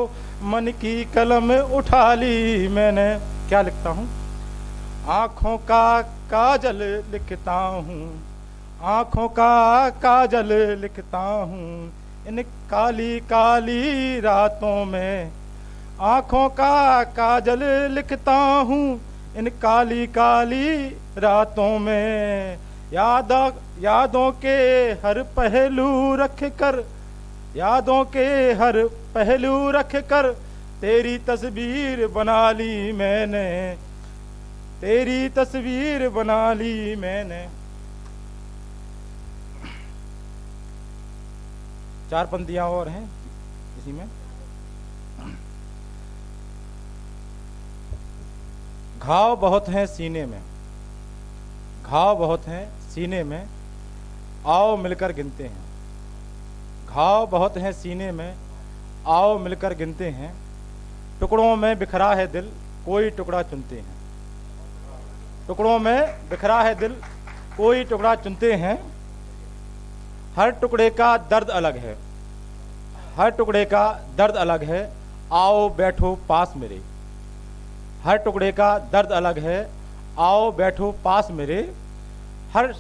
मन की कलम उठा ली मैंने। क्या लिखता हूँ? आँखों का काजल लिखता हूँ, आँखों का काजल लिखता हूँ, इन काली काली रातों में। आँखों का काजल लिखता हूँ इन काली काली रातों में। यादों के हर पहलू रख कर, यादों के हर पहलू रख कर, तेरी तस्वीर बना ली मैंने, तेरी तस्वीर बना ली मैंने। 4 पंक्तियां और हैं इसी में। घाव बहुत हैं सीने में, घाव बहुत हैं सीने में, आओ मिलकर गिनते हैं। घाव बहुत हैं सीने में, आओ मिलकर गिनते हैं। टुकड़ों में बिखरा है दिल, कोई टुकड़ा चुनते हैं। टुकड़ों में बिखरा है दिल, कोई टुकड़ा चुनते हैं। हर टुकड़े का दर्द अलग है, हर टुकड़े का दर्द अलग है, आओ बैठो पास मेरे। हर टुकड़े का दर्द अलग है, आओ बैठो पास मेरे। हर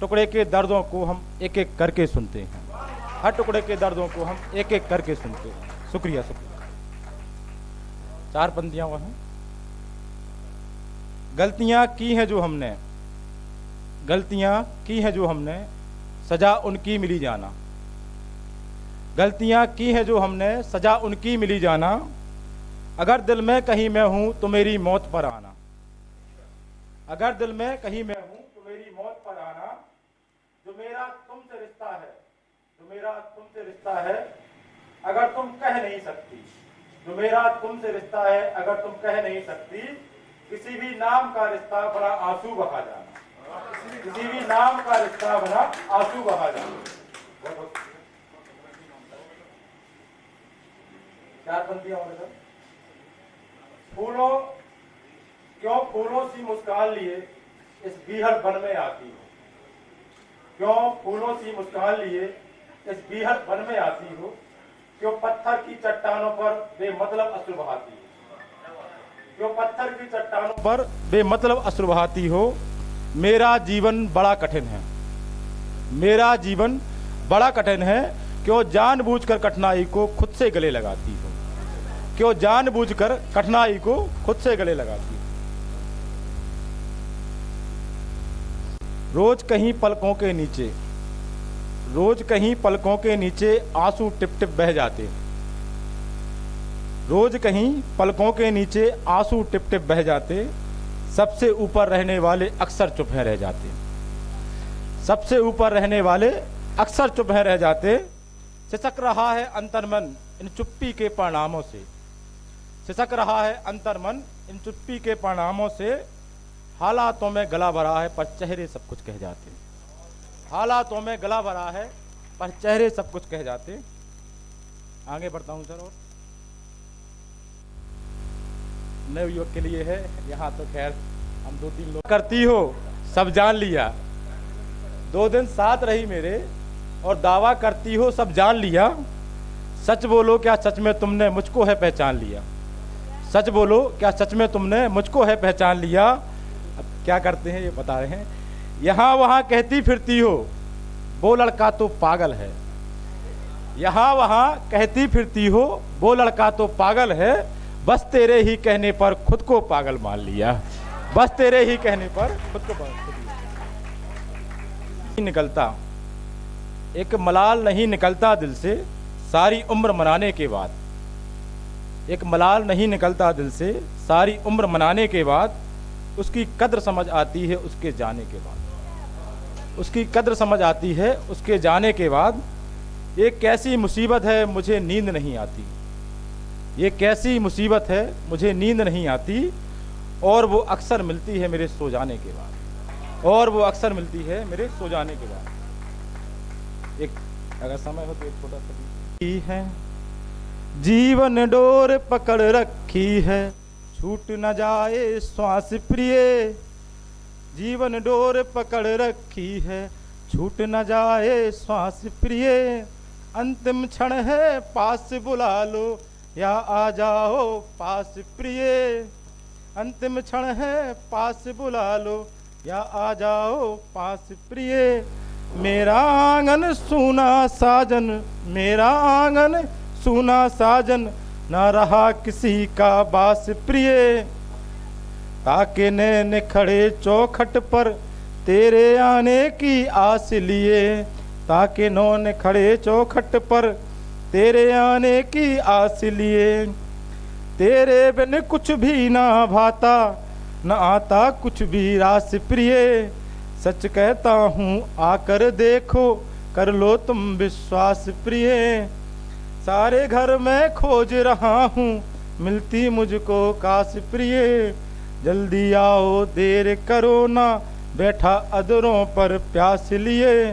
टुकड़े के दर्दों को हम एक एक करके सुनते हैं, हर टुकड़े के दर्दों को हम एक एक करके सुनते हैं। शुक्रिया शुक्रिया। 4 पंक्तियां वो हैं। गलतियां की हैं जो हमने, गलतियां की हैं जो हमने, सजा उनकी मिली जाना। गलतियां की हैं जो हमने, सजा उनकी मिली जाना। अगर दिल में कहीं मैं हूं तो मेरी मौत पर आना। अगर दिल में कहीं मैं हूं तो मेरी मौत पर आना। जो मेरा तुमसे रिश्ता है, जो मेरा तुमसे रिश्ता है, अगर तुम कह नहीं सकती, जो मेरा तुमसे रिश्ता है, अगर तुम कह नहीं सकती, किसी भी नाम का रिश्ता बड़ा आंसू बहा जाना। किसी भी नाम का रिश्ता बड़ा आंसू बहा जाना। 4 पंक्तियां और सर। फूलों क्यों फूलों सी मुस्कान लिए इस बीहड़ वन में आती हो। क्यों फूलों सी मुस्कान लिए इस बीहड़ वन में आती हो। क्यों पत्थर की चट्टानों पर बेमतलब अश्रु बहाती हो। क्यों पत्थर की चट्टानों पर बेमतलब अश्रु बहाती हो। मेरा जीवन बड़ा कठिन है, मेरा जीवन बड़ा कठिन है। क्यों जानबूझकर कठिनाई को खुद से गले लगाती हो। क्यों जानबूझकर कठिनाई को खुद से गले लगाती है। रोज कहीं पलकों के नीचे, रोज कहीं पलकों के नीचे आंसू टिप टिप बह जाते, रोज कहीं पलकों के नीचे आंसू टिप टिप बह जाते, सबसे ऊपर रहने वाले अक्सर चुप रह जाते, सबसे ऊपर रहने वाले अक्सर चुप रह जाते। सिसक रहा है अंतर्मन इन चुप्पी के परिणामों से, सिसक रहा है अंतर्मन इन चुप्पी के परिणामों से, हालातों में गला भरा है पर चेहरे सब कुछ कह जाते, हालातों में गला भरा है पर चेहरे सब कुछ कह जाते। आगे बढ़ता हूं सर। और नव युवक के लिए है यहाँ तो खैर हम 2-3 लोग करती हो सब जान लिया, 2 दिन साथ रही मेरे और दावा करती हो सब जान लिया, सच बोलो क्या सच में तुमने मुझको है पहचान लिया, सच बोलो क्या सच में तुमने मुझको है पहचान लिया। अब क्या करते हैं ये बता रहे हैं। यहाँ वहाँ कहती फिरती हो वो लड़का तो पागल है, यहाँ वहाँ कहती फिरती हो वो लड़का तो पागल है, बस तेरे ही कहने पर खुद को पागल मान लिया, बस तेरे ही कहने पर खुद को पागल निकलता, एक मलाल नहीं निकलता दिल से सारी उम्र मनाने के बाद, एक मलाल नहीं निकलता दिल से सारी उम्र मनाने के बाद, उसकी कद्र समझ आती है उसके जाने के बाद, उसकी कद्र समझ आती है उसके जाने के बाद। ये कैसी मुसीबत है मुझे नींद नहीं आती, ये कैसी मुसीबत है मुझे नींद नहीं आती, और वो अक्सर मिलती है मेरे सो जाने के बाद, और वो अक्सर मिलती है मेरे सो जाने के बाद। एक अगर समय हो तो एक छोटा सा है। जीवन डोर पकड़ रखी है छूट न जाए श्वास प्रिय, जीवन डोर पकड़ रखी है छूट न जाए श्वास प्रिय, अंतिम क्षण है पास बुला लो या आ जाओ पास प्रिय, अंतिम क्षण है पास बुला लो या आ जाओ पास प्रिय। मेरा आंगन सूना साजन, मेरा आंगन सूना साजन, ना रहा किसी का बास प्रिय, ताके नैन खड़े चौखट पर तेरे आने की आस लिए, ताके नौन खड़े चौखट पर तेरे आने की आस लिए, तेरे बिन कुछ भी ना भाता न आता कुछ भी रास प्रिय, सच कहता हूँ आकर देखो कर लो तुम विश्वास प्रिय, सारे घर में खोज रहा हूँ मिलती मुझको काश प्रिय, जल्दी आओ देर करो ना बैठा अधरों पर प्यास लिए,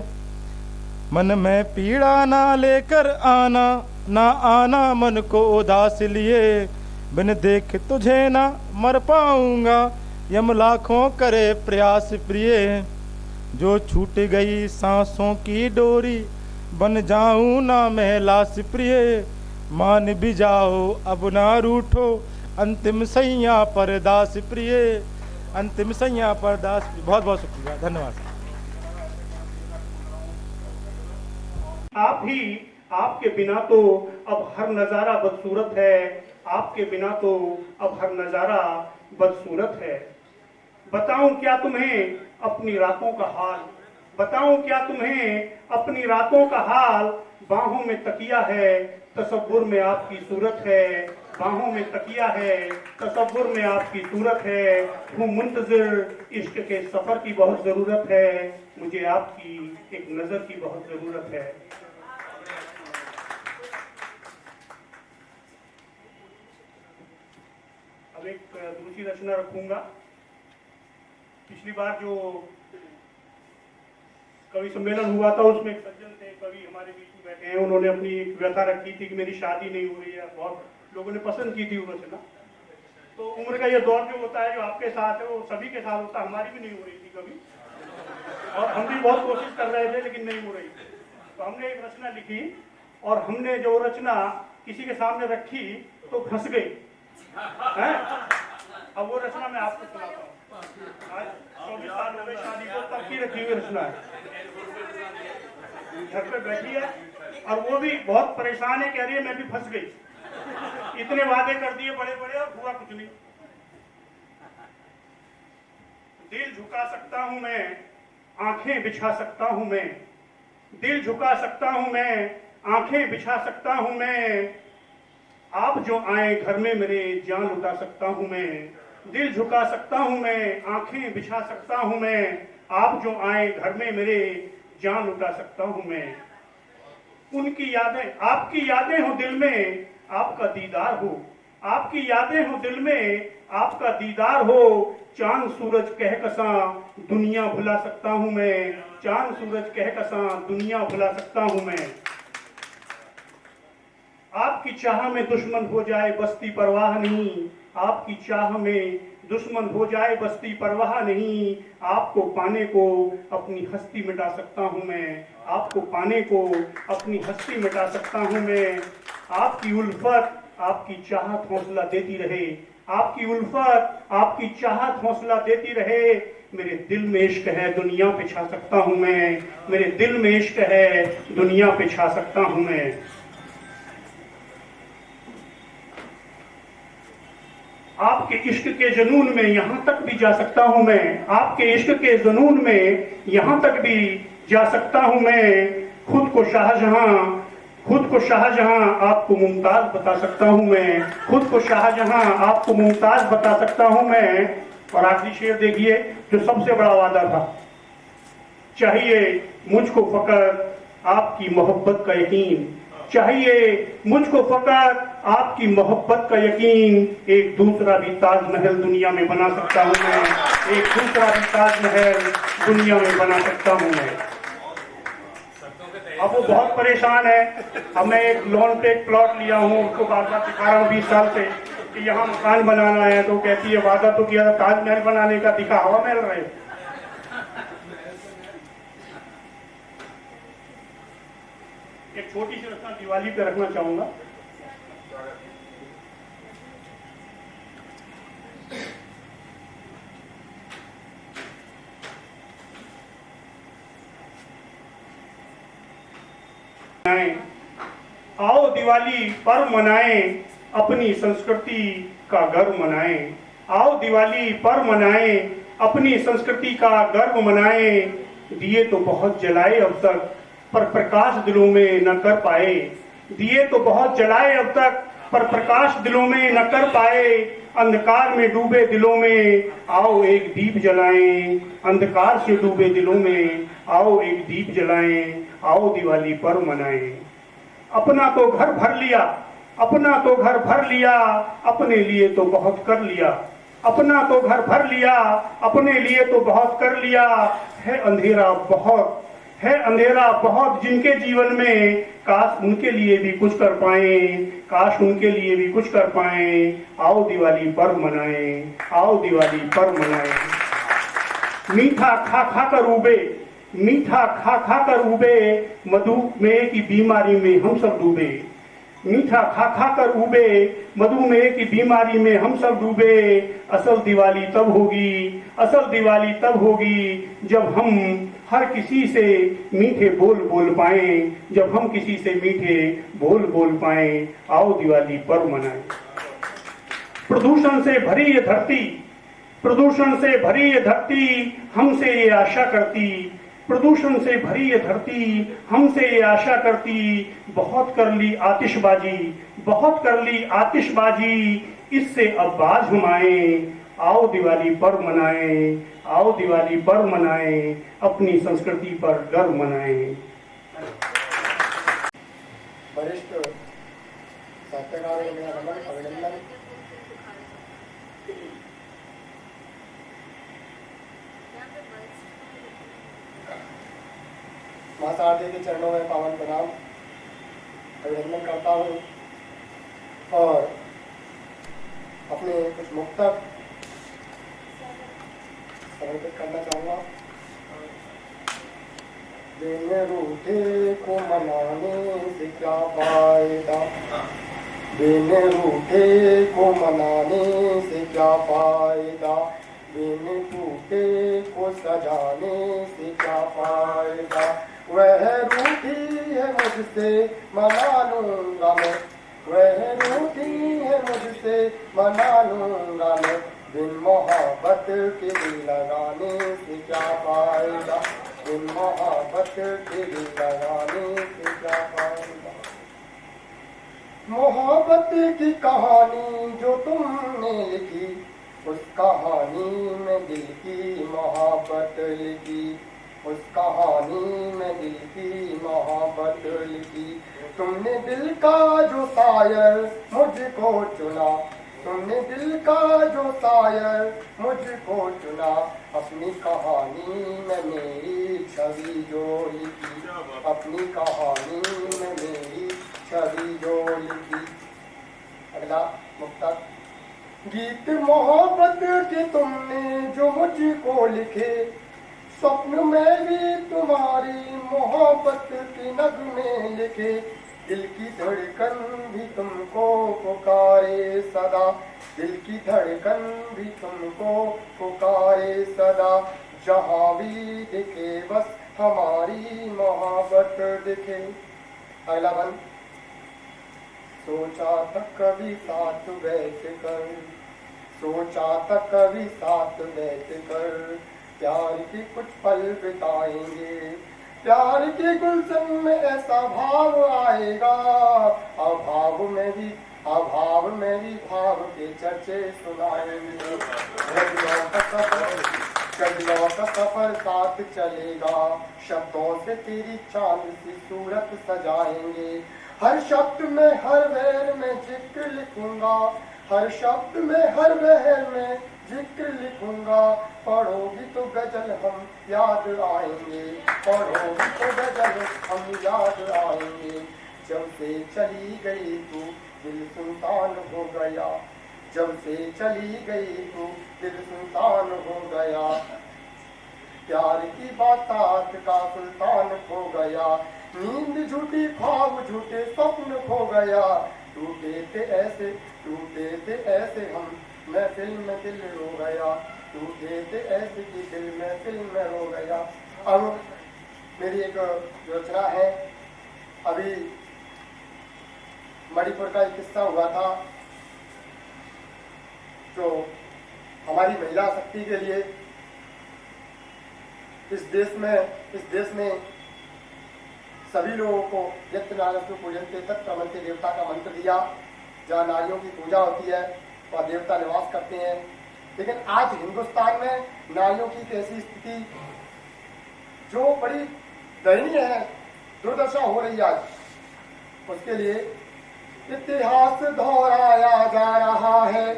मन में पीड़ा ना लेकर आना ना आना मन को उदास लिए, बिन देख तुझे ना मर पाऊंगा यम लाखों करे प्रयास प्रिय, जो छूट गई सांसों की डोरी बन जाऊं ना मैं लाश प्रिय, मान भी जाओ अब ना रूठो अंतिम सैया पर दास प्रिय, अंतिम सैया पर दास। बहुत बहुत शुक्रिया, धन्यवाद। आप ही, आपके बिना तो अब हर नज़ारा बदसूरत है, आपके बिना तो अब हर नज़ारा बदसूरत है। बताऊं क्या तुम्हें अपनी रातों का हाल, बताऊं क्या तुम्हें अपनी रातों का हाल, बाहों में तकिया है तसव्वुर में आपकी सूरत है, बाहों में तकिया है तसव्वुर में आपकी सूरत है, हूँ मुंतज़िर इश्क के सफ़र की बहुत ज़रूरत है, मुझे आपकी एक नज़र की बहुत ज़रूरत है। अब एक दूसरी रचना रखूंगा। पिछली बार जो कवि सम्मेलन हुआ था उसमें एक सज्जन थे, कवि हमारे बीच में बैठे हैं, उन्होंने अपनी एक व्यथा रखी थी कि मेरी शादी नहीं हो रही है, बहुत लोगों ने पसंद की थी वो रचना। तो उम्र का ये दौर जो होता है, जो आपके साथ है वो सभी के साथ होता है, हमारी भी नहीं हो रही थी कभी, और हम भी बहुत कोशिश कर रहे थे लेकिन नहीं हो रही थी। तो हमने एक रचना लिखी और हमने जो रचना किसी के सामने रखी तो फंस गई है। अब वो रचना मैं आपको सुनाता हूँ। आज 24 साल हो गए शादी को, तब की रखी हुई रचना है, घर पे बैठी है और वो भी बहुत परेशान है, कह रही है मैं भी फंस गई। इतने वादे कर दिए बड़े बड़े और हुआ कुछ नहीं। दिल झुका सकता हूं मैं, आंखें बिछा सकता हूं मैं, दिल झुका सकता हूं मैं, आंखें बिछा सकता हूं मैं, आप जो आए घर में मेरे जान लुटा सकता हूं मैं। दिल झुका सकता हूं मैं, आंखें बिछा सकता हूं मैं, आप जो आए घर में मेरे जान लुटा सकता हूं मैं। उनकी यादें, आपकी यादें हो दिल में, आपका दीदार हो, आपकी यादें हो दिल में, आपका दीदार हो। चांद सूरज कह कसा दुनिया भुला सकता हूं मैं, चांद सूरज कह कसा दुनिया भुला सकता हूं मैं। आपकी चाह में दुश्मन हो जाए बस्ती परवाह नहीं, आपकी चाह में दुश्मन हो जाए बस्ती परवाह नहीं, आपको पाने को अपनी हस्ती मिटा सकता हूं मैं, आपको पाने को अपनी हस्ती मिटा सकता हूं मैं। आपकी उल्फत आपकी चाहत हौसला देती रहे, आपकी उल्फत आपकी चाहत हौसला देती रहे। मेरे दिल में इश्क है दुनिया पे छा सकता हूं मैं, मेरे दिल में इश्क है दुनिया पे छा सकता हूं मैं। आपके इश्क के जुनून में यहां तक भी जा सकता हूं मैं, आपके इश्क के जुनून में यहां तक भी जा सकता हूं मैं। खुद को शाहजहां आपको मुमताज बता सकता हूं मैं, खुद को शाहजहां आपको मुमताज बता सकता हूं मैं। और आखिरी शेर देखिए जो सबसे बड़ा वादा था, चाहिए मुझको फकत आपकी मोहब्बत का यकीन, चाहिए मुझको फकत आपकी मोहब्बत का यकीन। एक दूसरा भी ताजमहल दुनिया में बना सकता हूं मैं, एक दूसरा भी ताजमहल दुनिया में बना सकता हूं मैं। अब वो बहुत परेशान है। अब मैं एक लोन पे एक प्लॉट लिया हूँ, उसको बार बार दिखा रहा हूँ 20 साल से कि यहाँ मकान बनाना है, तो कहती है वादा तो किया था ताजमहल बनाने का, दिखा हवा महल रहे। एक छोटी सी रचना दिवाली पे रखना चाहूंगा। आओ दिवाली पर्व मनाएं, अपनी संस्कृति का गर्व मनाएं। आओ दिवाली पर्व मनाएं, अपनी संस्कृति का गर्व मनाएं। दिए तो बहुत जलाए अब तक, पर प्रकाश दिलों में न कर पाए। दिए तो बहुत जलाए अब तक, पर प्रकाश दिलों में न कर पाए। अंधकार में डूबे दिलों में आओ एक दीप जलाएं, अंधकार से डूबे दिलों में आओ एक दीप जलाएं। आओ दिवाली पर्व मनाएं। अपना तो घर भर लिया, अपना तो घर भर लिया, अपने लिए तो बहुत कर लिया। अपना तो घर भर लिया, अपने लिए तो बहुत कर लिया। है अंधेरा बहुत, है अंधेरा बहुत जिनके जीवन में, काश उनके लिए भी कुछ कर पाए, काश उनके लिए भी कुछ कर पाए। आओ दिवाली पर्व मनाएं, आओ दिवाली पर्व मनाएं। मीठा खा खा कर उबे, मीठा खा खा कर उबे, मधुमेह की बीमारी में हम सब डूबे। मीठा खा खा कर उबे, मधुमेह की बीमारी में हम सब डूबे। असल दिवाली तब होगी, असल दिवाली तब होगी जब हम हर किसी से मीठे बोल बोल पाए, जब हम किसी से मीठे बोल बोल पाए। आओ दिवाली पर्व मनाएं। प्रदूषण से भरी ये धरती, प्रदूषण से भरी ये धरती हमसे ये आशा करती, प्रदूषण से भरी ये धरती हमसे ये आशा करती। बहुत कर ली आतिशबाजी, बहुत कर ली आतिशबाजी, इससे अब बाज हम आए। आओ दिवाली पर्व मनाएं, आओ दिवाली पर्व मनाएं, अपनी संस्कृति पर गर्व मनाएं। वरिष्ठ साहित्यकारों को मेरा नमन अभिनंदन। मां शारदे के चरणों में पावन प्रणाम अभिनंदन करता हूँ और अपने कुछ मुक्तक समर्पित करना चाहूँगा। दिन रूठे को मनाने से क्या फायदा, दिन रूठे को मनाने से क्या फायदा, दिन टूटे को सजाने से क्या फायदा। वह रूठी है मुझसे मना लूंगा मैं, वह रूठी है मुझसे मना लूंगा मैं, बिन मोहब्बत के दिल लगाने से क्या पाएगा, बिन मोहब्बत के दिल लगाने से क्या पाएगा। मोहब्बत की कहानी जो तुमने लिखी, उस कहानी में दिल की मोहब्बत लिखी, उस कहानी में दिल की मोहब्बत लिखी। तुमने दिल का जो शायर मुझको चुना, तुमने दिल का जो शायर मुझको चुना, अपनी कहानी में मेरी छवि जो लिखी, अपनी कहानी में मेरी छवि जो लिखी। अगला मुक्तक। गीत मोहब्बत के तुमने जो मुझको लिखे, स्वप्न में भी तुम्हारी मोहब्बत की नगमे लिखे। दिल की धड़कन भी तुमको पुकारे सदा, दिल की धड़कन भी तुमको पुकारे सदा। जहाँ भी दिखे बस हमारी मोहब्बत दिखे। अगला बंद। सोचा था कभी साथ बैठ कर, सोचा था कभी साथ बैठ कर, प्यार के कुछ पल बिताएंगे, प्यार के गुलशन में ऐसा भाव आएगा। अभाव में भी भाव के चर्चे सुनाएंगे। कदमों का सफर साथ चलेगा, शब्दों से तेरी चांद सी सूरत सजाएंगे। हर शब्द में हर वहर में जिक्र लिखूंगा, हर शब्द में हर वहर में जिक्र लिखूंगा। पढ़ोगी तो गजल हम याद आएंगे, पढ़ोगी तो गजल हम याद आएंगे। जब से चली गई तू दिल सुनसान हो गया, जब से चली गई तू दिल सुनसान हो गया। प्यार की बात का सुल्तान खो गया, नींद झूठी ख्वाब झूठे स्वप्न खो गया। टूटे थे ऐसे हम महफिल में दिल रो गया, टूटे थे ऐसे कि दिल महफिल में रो गया। अब मेरी एक योजना है। अभी मणिपुर का एक किस्सा हुआ था जो हमारी महिला शक्ति के लिए इस देश में सभी लोगों को यत्र नारस्तु पूजन्ते तत्र रमन्ते देवता का मंत्र दिया। जहाँ नारियों की पूजा होती है वहाँ देवता निवास करते हैं। लेकिन आज हिंदुस्तान में नारियों की कैसी स्थिति जो बड़ी दयनीय है, दुर्दशा हो रही है आज। उसके लिए इतिहास दोहराया जा रहा है,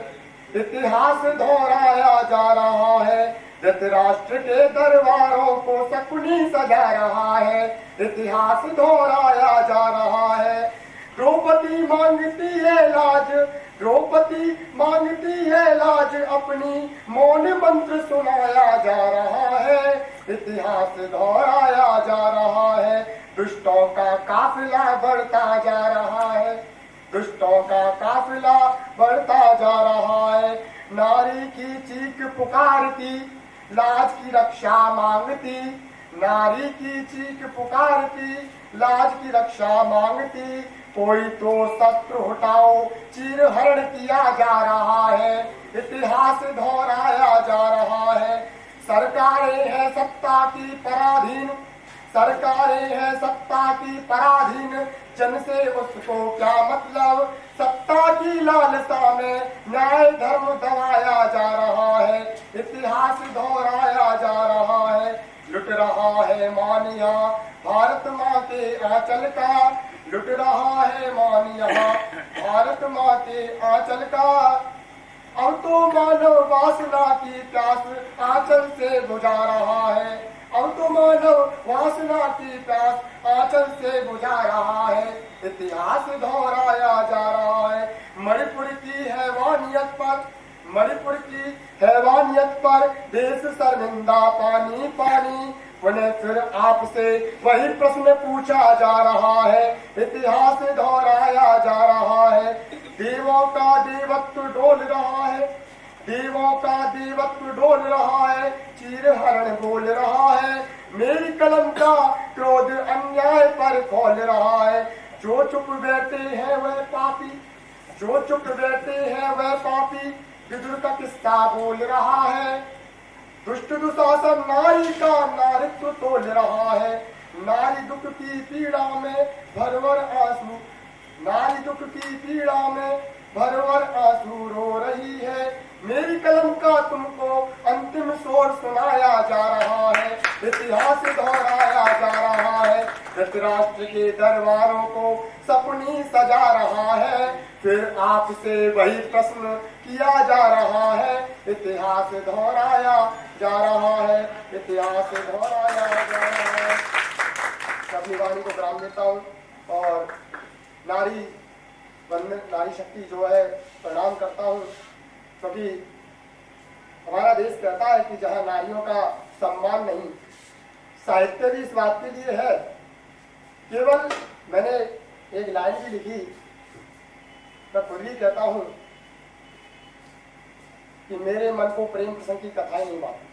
इतिहास दोहराया जा रहा है। धृतराष्ट्र के दरबारों को शकुनी सजा रहा है, इतिहास दोहराया जा रहा है। द्रौपदी मांगती है लाज, द्रौपदी मांगती है लाज, अपनी मौन मंत्र सुनाया जा रहा है, इतिहास दोहराया जा रहा है। दुष्टों का काफिला बढ़ता जा रहा है, दुष्टों का काफिला बढ़ता जा रहा है। नारी की चीख पुकारती, लाज की रक्षा मांगती, नारी की चीख पुकारती, लाज की रक्षा मांगती। कोई तो शस्त्र हटाओ, चीर हरण किया जा रहा है, इतिहास दोहराया जा रहा है। सरकारें हैं सत्ता की पराधीन, सरकारें हैं सत्ता की पराधीन, जन से उसको क्या मतलब। सत्ता की लालसा में न्याय धर्म दबाया जा रहा है, इतिहास दोहराया जा रहा है। लुट रहा है मानिया भारत माँ के आंचल का, लुट रहा है मानिया भारत माँ के आंचल का। अब तो मानव वासना की प्यास आंचल से बुझा रहा है, अब तो मानव वासना की प्यास आंचल से बुझा रहा है, इतिहास दोहराया जा रहा है। मणिपुर की हैवानियत पर, मणिपुर की हैवानियत पर देश शर्मिंदा पानी पानी। उन्हें फिर आपसे वही प्रश्न पूछा जा रहा है, इतिहास दोहराया जा रहा है। देवों का देवत्व डोल रहा है, देवों का देवत्व डोल रहा है, चीर हरण बोल रहा है। मेरी कलम का क्रोध अन्याय पर खोल रहा है, जो चुप बैठे हैं वह पापी, जो चुप बैठे हैं वह पापी, विदुर का किस्सा बोल रहा है। दुष्ट दुशासन नारी का नारित्व तोल रहा है, नारी दुख की पीड़ा में भरवर आंसू, नारी दुख की पीड़ा में भरवर आंसू रो रही है। मेरी कलम का तुमको अंतिम शोर सुनाया जा रहा है, इतिहास दोहराया जा रहा है, धृतराष्ट्र के दरबारों को सपनी सजा रहा है, फिर आपसे वही प्रश्न किया जा रहा है, इतिहास दोहराया जा रहा है, इतिहास दोहराया जा रहा है। अपनी वाणी को विराम देता हूँ और नारी वंदन, नारी शक्ति जो है प्रणाम करता हूँ, क्योंकि हमारा देश कहता है कि जहाँ नारियों का सम्मान नहीं, साहित्य भी इस बात के लिए है। केवल मैंने एक लाइन भी लिखी, मैं खुद ही कहता हूँ कि मेरे मन को प्रेम प्रसंग की कथाएं नहीं भाती,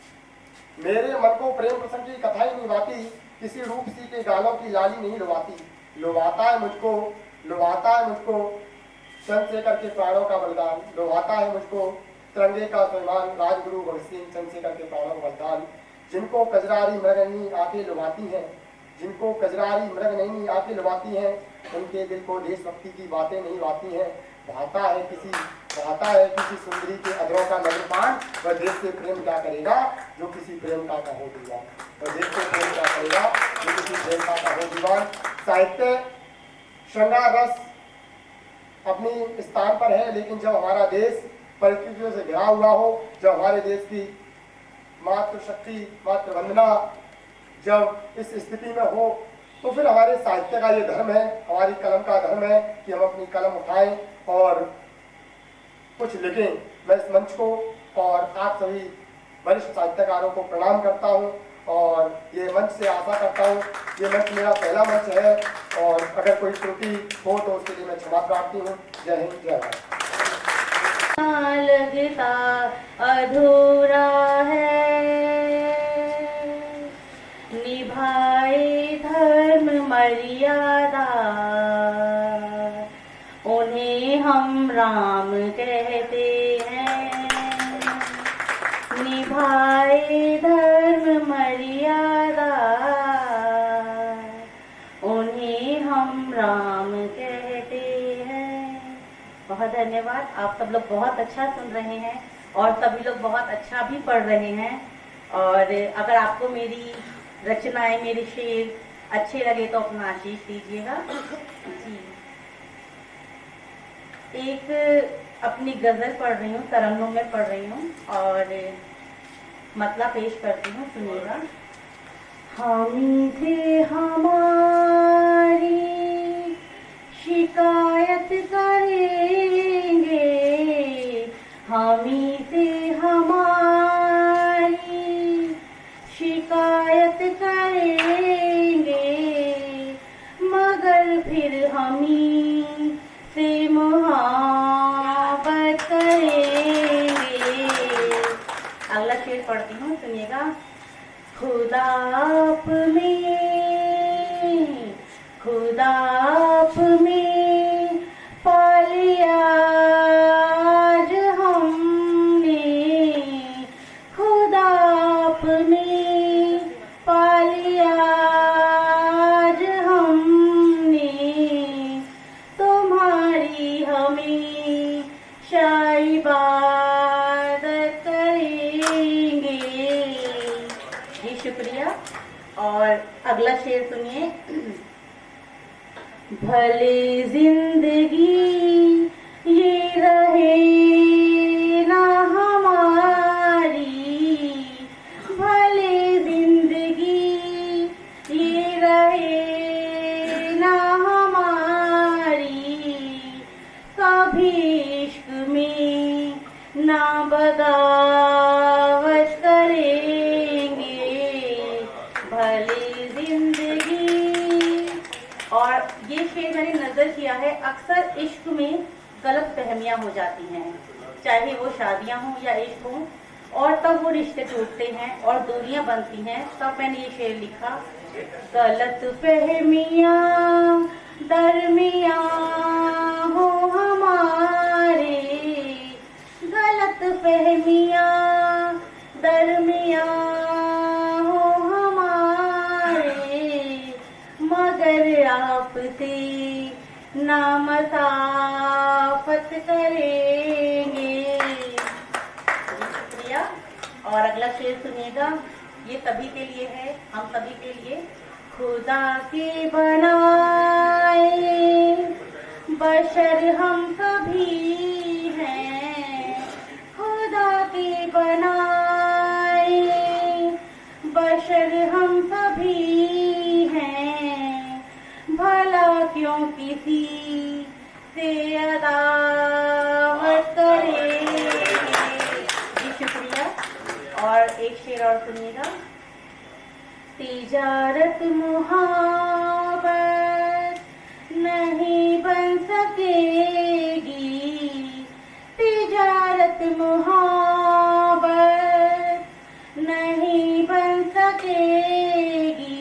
मेरे मन को प्रेम प्रसंग की कथाएं नहीं भाती, किसी रूप सी के गालों की लाली नहीं लुभाती, लुभाता है मुझको, लुभाता है मुझको चंद्रशेखर के प्राणों का बलिदान, लुभाता है मुझको तिरंगे का सम्मान, राजगुरु भगत सिंह चंद्रशेखर के प्राणों का बलिदान। जिनको कजरारी मृगनयनी आंखें लुभाती हैं, जिनको कजरारी मृगनयनी आंखें लुभाती हैं, उनके दिल को देशभक्ति की बातें नहीं भाती हैं। भाता है किसी सुंदरी के अधरों का नजरपान, वह देश से प्रेम क्या करेगा जो किसी प्रेमिका का हो दीवान, वह देश से प्रेम क्या करेगा जो किसी प्रेमिका का हो दीवान। साहित्य श्रृंगार रस अपनी स्थान पर है, लेकिन जब हमारा देश परिस्थितियों से घिरा हुआ हो, जब हमारे देश की मातृशक्ति मातृ वंदना जब इस स्थिति में हो, तो फिर हमारे साहित्य का ये धर्म है, हमारी कलम का धर्म है कि हम अपनी कलम उठाएं और कुछ लिखें। मैं इस मंच को और आप सभी वरिष्ठ साहित्यकारों को प्रणाम करता हूं और ये मंच से आशा करता हूं, ये मंच मेरा पहला मंच है और अगर कोई त्रुटि हो तो उसके लिए मैं क्षमा प्रार्थी हूँ। जय हिंद, जय भारत। लगता अधूरा है, निभाए धर्म मर्यादा, उन्हें हम राम कहते हैं, निभाए धर्म मर्यादा, उन्हें हम राम कहते हैं। बहुत धन्यवाद। आप सब लोग बहुत अच्छा सुन रहे हैं और सभी लोग बहुत अच्छा भी पढ़ रहे हैं, और अगर आपको मेरी रचनाएं, मेरे शेर अच्छे लगे तो अपना आशीष दीजिएगा जी। एक अपनी गज़ल पढ़ रही हूँ, तरन्नुम में पढ़ रही हूँ और मतलब पेश करती हूँ, सुनिएगा। हामी से हमारी शिकायत करेंगे, हामी से हमारी शिकायत करेंगे, मगर फिर हमी से मोहब्बत करेंगे। अगला शेर पढ़ती हूँ, सुनिएगा। खुदा आप में पालिया आज हमने, खुदा आप में पालिया आज हमने, तुम्हारी हमें इबादत करेंगे। जी शुक्रिया। और अगला शेर सुनिए। भले जिंदगी ये रहे ना हमारी, भले जिंदगी ये रहे ना हमारी, कभी इश्क में ना बगावत करेंगे, भले जिंदगी। और ये शेर मैंने नजर किया है, अक्सर इश्क में गलत फहमियां हो जाती हैं, चाहे वो शादियां हों या इश्क हो, और तब वो रिश्ते टूटते हैं और दूरियां बनती हैं। तब मैंने ये शेर लिखा। गलत फहमियां दरमियाँ हो हमारे, गलत फहमियाँ दरमियाँ हो हमारे, मगर आपसे ना मसाफत करेंगे। शुक्रिया। और अगला शेर सुनिएगा, ये सभी के लिए है, हम सभी के लिए। खुदा के बनाए बशर हम सभी हैं, खुदा के बनाए बशर हम सभी हैं, भला क्यों किसी से अदावत करें। जी शुक्रिया। और एक शेर और सुनिएगा। तिजारत मुहाबत नहीं बन सकेगी, तिजारत मुहाबत नहीं बन सकेगी,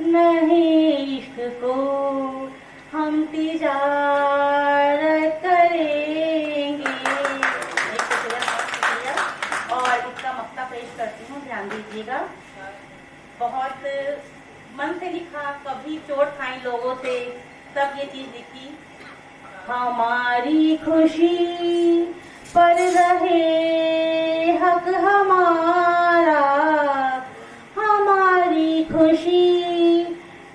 नहीं इश्क को हम तिजारत करेंगे। शुक्रिया। और इसका मक्ता पेश करती हूँ, ध्यान दीजिएगा। बहुत मन से लिखा, कभी चोट खाई लोगों से, तब ये चीज लिखी। हमारी खुशी पर रहे हक हमारा, हमारी खुशी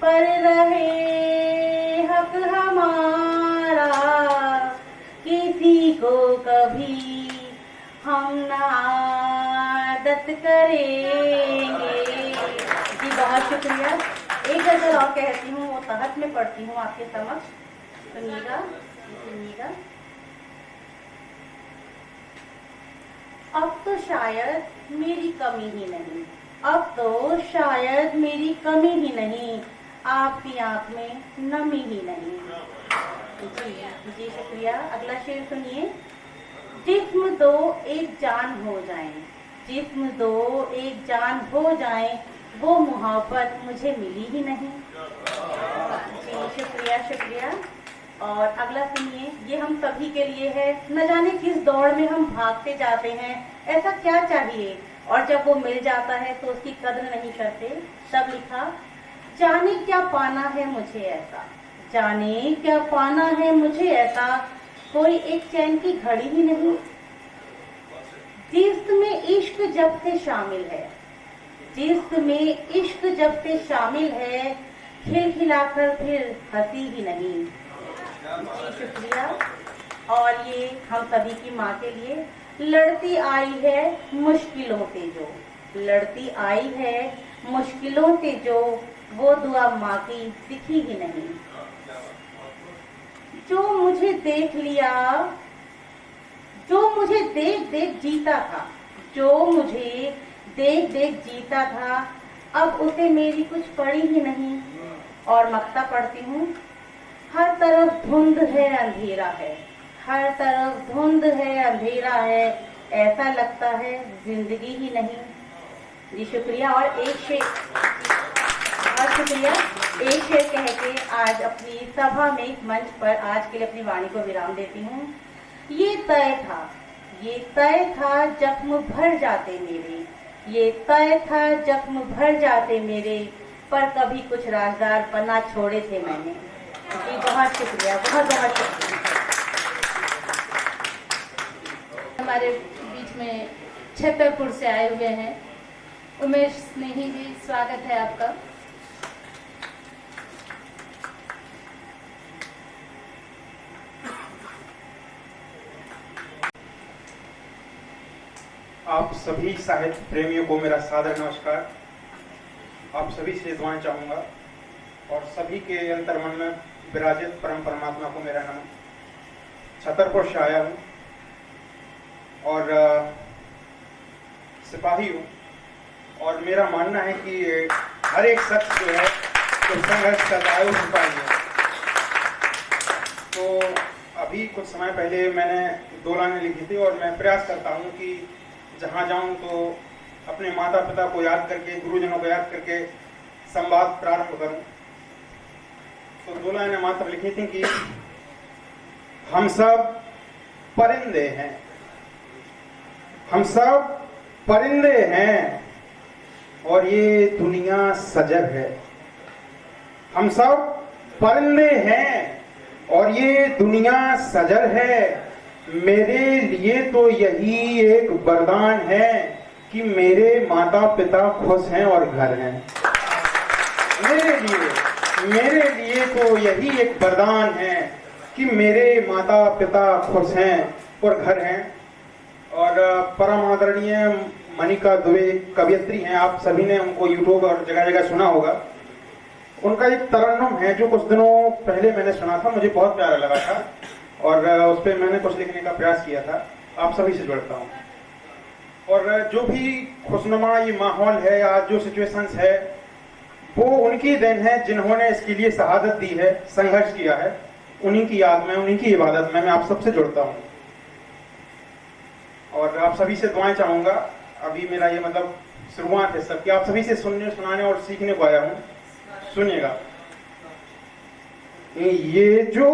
पर रहे हक हमारा, किसी को कभी हम ना आदत करेंगे। जी बहुत शुक्रिया। एक गजल और कहती हूँ, वो तहत में पढ़ती हूँ आपके समक्ष, सुनिएगा सुनिएगा। अब तो शायद मेरी कमी ही नहीं, अब तो शायद मेरी कमी ही नहीं, आपकी आंख में नमी ही नहीं। जी जी शुक्रिया। अगला शेर सुनिए। जिस्म दो एक जान हो जाए, जिस्म दो एक जान हो जाए, वो मोहब्बत मुझे मिली ही नहीं। जी शुक्रिया शुक्रिया। और अगला सुनिए, ये हम सभी के लिए है। न जाने किस दौड़ में हम भागते जाते हैं, ऐसा क्या चाहिए, और जब वो मिल जाता है तो उसकी कदर नहीं करते। तब लिखा, जाने क्या पाना है मुझे ऐसा, जाने क्या पाना है मुझे ऐसा, कोई एक चैन की घड़ी ही नहीं। जिस्म में इश्क जब से शामिल है, जिस्म में इश्क जब से शामिल है, खिलखिलाकर फिर हंसी ही नहीं। जी शुक्रिया। और ये हम सभी की माँ के लिए। लड़ती आई है मुश्किलों से जो, लड़ती आई है मुश्किलों से जो, वो दुआ माँ की दिखी ही नहीं। जो मुझे देख लिया, जो मुझे देख देख जीता था, जो मुझे देख देख जीता था, अब उसे मेरी कुछ पड़ी ही नहीं। और मक्ता पढ़ती हूँ। हर तरफ धुंध है अंधेरा है, हर तरफ धुंध है अंधेरा है, ऐसा लगता है जिंदगी ही नहीं। जी शुक्रिया। और एक शेर, बहुत शुक्रिया। एक शेर कह के आज अपनी सभा में मंच पर आज के लिए अपनी वाणी को विराम देती हूँ। ये तय था, ये तय था जख्म भर जाते मेरे, ये तय था जख्म भर जाते मेरे, पर कभी कुछ राजदार पन्ना छोड़े थे मैंने। जी बहुत शुक्रिया, बहुत बहुत शुक्रिया। हमारे बीच में छतरपुर से आए हुए हैं उमेश स्नेही जी, स्वागत है आपका। आप सभी साहित्य प्रेमियों को मेरा सादर नमस्कार। आप सभी से दुआएं चाहूँगा और सभी के अंतर्मन में विराजित परम परमात्मा को मेरा नमन। छतरपुर से आया हूँ और सिपाही हूँ, और मेरा मानना है कि हर एक शख्स जो है तो संघर्ष करता है, वो सिपाही है। तो अभी कुछ समय पहले मैंने 2 लाइनें लिखी थी और मैं प्रयास करता हूँ कि जहाँ जाऊँ तो अपने माता पिता को याद करके, गुरुजनों को याद करके संवाद प्रारंभ करूँ। तो 2 लाइनें मात्र लिखी थी कि हम सब परिंदे हैं, हम सब परिंदे हैं और ये दुनिया सजग है। हम सब परिंदे हैं और ये दुनिया सजग है। मेरे लिए तो यही एक वरदान है कि मेरे माता पिता खुश हैं और घर हैं। मेरे लिए तो यही एक वरदान है कि मेरे माता पिता खुश हैं और घर हैं। और परम आदरणीय मनिका दुबे कवयित्री हैं, आप सभी ने उनको यूट्यूब और जगह जगह सुना होगा। उनका एक तरन्नुम है जो कुछ दिनों पहले मैंने सुना था, मुझे बहुत प्यारा लगा था और उस पर मैंने कुछ लिखने का प्रयास किया था। आप सभी से जुड़ता हूँ। और जो भी खुशनुमा ये माहौल है, आज जो सिचुएशंस है, वो उनकी देन है जिन्होंने इसके लिए शहादत दी है, संघर्ष किया है। उन्हीं की याद में, उन्हीं की इबादत में मैं आप सबसे जुड़ता हूँ और आप सभी से दुआएं चाहूंगा। अभी मेरा ये मतलब शुरुआत है सबकी, आप सभी से सुनने, सुनाने और सीखने को आया हूँ। सुनिएगा। ये जो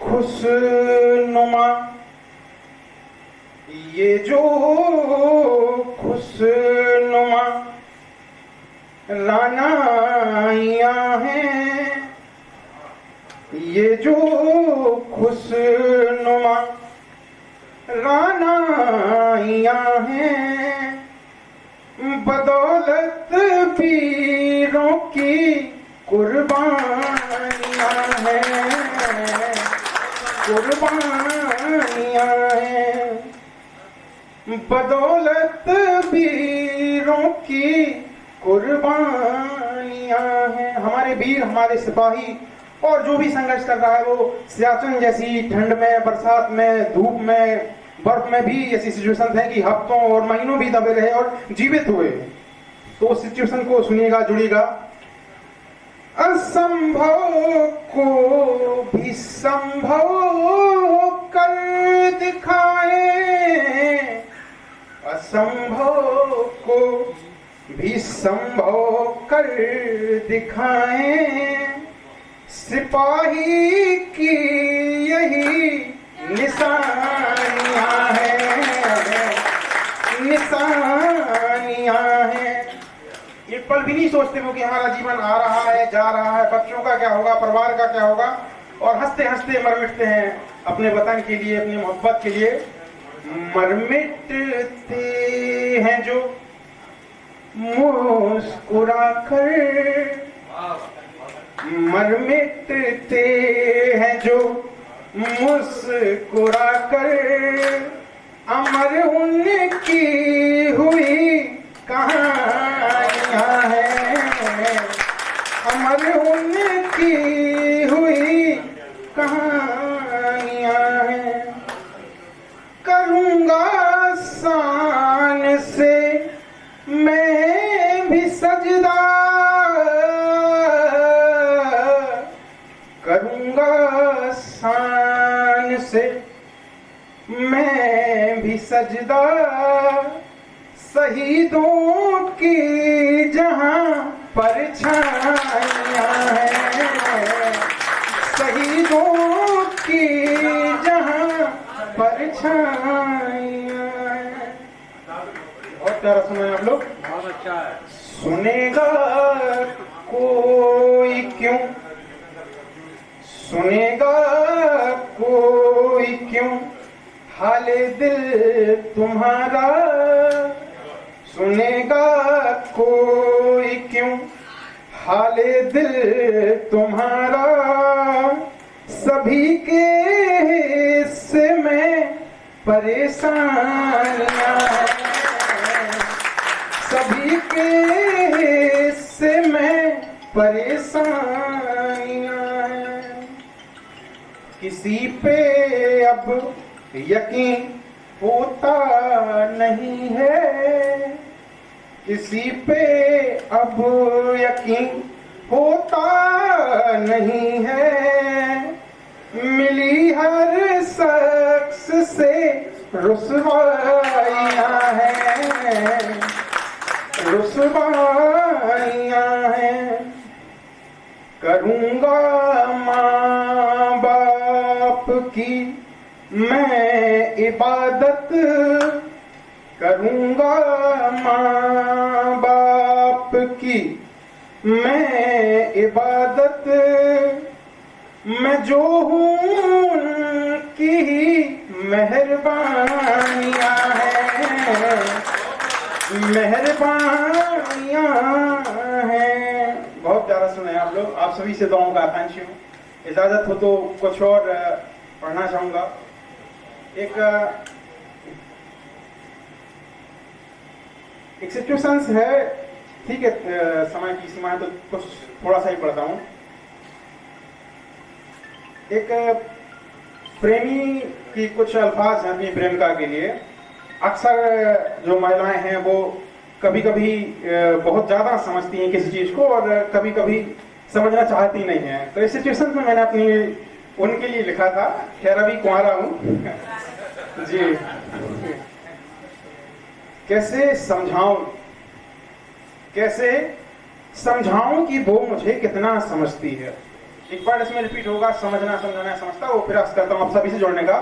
खुशनुमा, ये जो खुशनुमा रानाइयाँ हैं, ये जो खुशनुमा रानाइयाँ हैं, बदौलत पीरों की कुर्बानियाँ हैं, कुर्बानियाँ हैं, बदौलत वीरों की कुर्बानियाँ हैं। हमारे वीर, हमारे सिपाही और जो भी संघर्ष कर रहा है वो सियाचिन जैसी ठंड में, बरसात में, धूप में, बर्फ में भी ऐसी सिचुएशन है कि हफ्तों और महीनों भी दबे रहे और जीवित हुए। तो उस सिचुएशन को सुनिएगा, जुड़िएगा। असंभव को भी संभव कर दिखाए, असंभव को भी संभव कर दिखाए, सिपाही की यही निशानियां हैं, निशानियां हैं। एक पल भी नहीं सोचते वो कि हमारा जीवन आ रहा है, जा रहा है, बच्चों का क्या होगा, परिवार का क्या होगा, और हंसते हंसते मर मिटते हैं अपने वतन के लिए, अपनी मोहब्बत के लिए मर मिटते हैं जो मुस्कुराकर, मर मिटते हैं जो मुस्कुराकर, अमर उनकी हुई कहानियां हैं, अमर उनकी हुई कहानियां हैं। करूंगा शान से मैं भी सजदा, करूंगा शान से मैं भी सजदा, शहीदों की जहां परछाइयां हैं, शहीदों की जहां परछाइयां हैं। बहुत प्यारा सुना है आप लोग, बहुत अच्छा है। सुनेगा कोई क्यों, सुनेगा कोई क्यों हाले दिल तुम्हारा, सुनेगा कोई क्यों हाले दिल तुम्हारा, सभी के हिस्से में परेशानियां हैं, सभी के हिस्से में परेशानियां हैं। किसी पे अब यकीन होता नहीं है, किसी पे अब यकीन होता नहीं है, मिली हर शख्स से रुसवाइयां हैं, रुसवाइयां हैं। करूँगा माँ बाप की मैं इबादत, करूँगा माँ बाप की मैं इबादत, मैं जो हूँ उनकी ही मेहरबानियाँ हैं, मेहरबानियाँ हैं। बहुत प्यारा सुना है आप लोग। आप सभी से दुआओं का आकांक्षी हूँ। इजाज़त हो तो कुछ और पढ़ना चाहूँगा। एक सिचुएशंस है, ठीक है, समय की सीमा है तो कुछ थोड़ा सा ही पढ़ता हूँ। एक प्रेमी की कुछ अल्फाज हैं अपनी प्रेमिका के लिए। अक्सर जो महिलाएं हैं वो कभी कभी बहुत ज़्यादा समझती हैं किसी चीज़ को और कभी कभी समझना चाहती नहीं है। तो इस सिचुएशन में मैंने अपनी उनके लिए लिखा था। खैर अभी कुंवारा हूँ जी। कैसे समझाऊं कि वो मुझे कितना समझती है। एक बार इसमें रिपीट होगा, समझना समझाना समझता, वो प्रयास करता हूं आप सभी से जोड़ने का।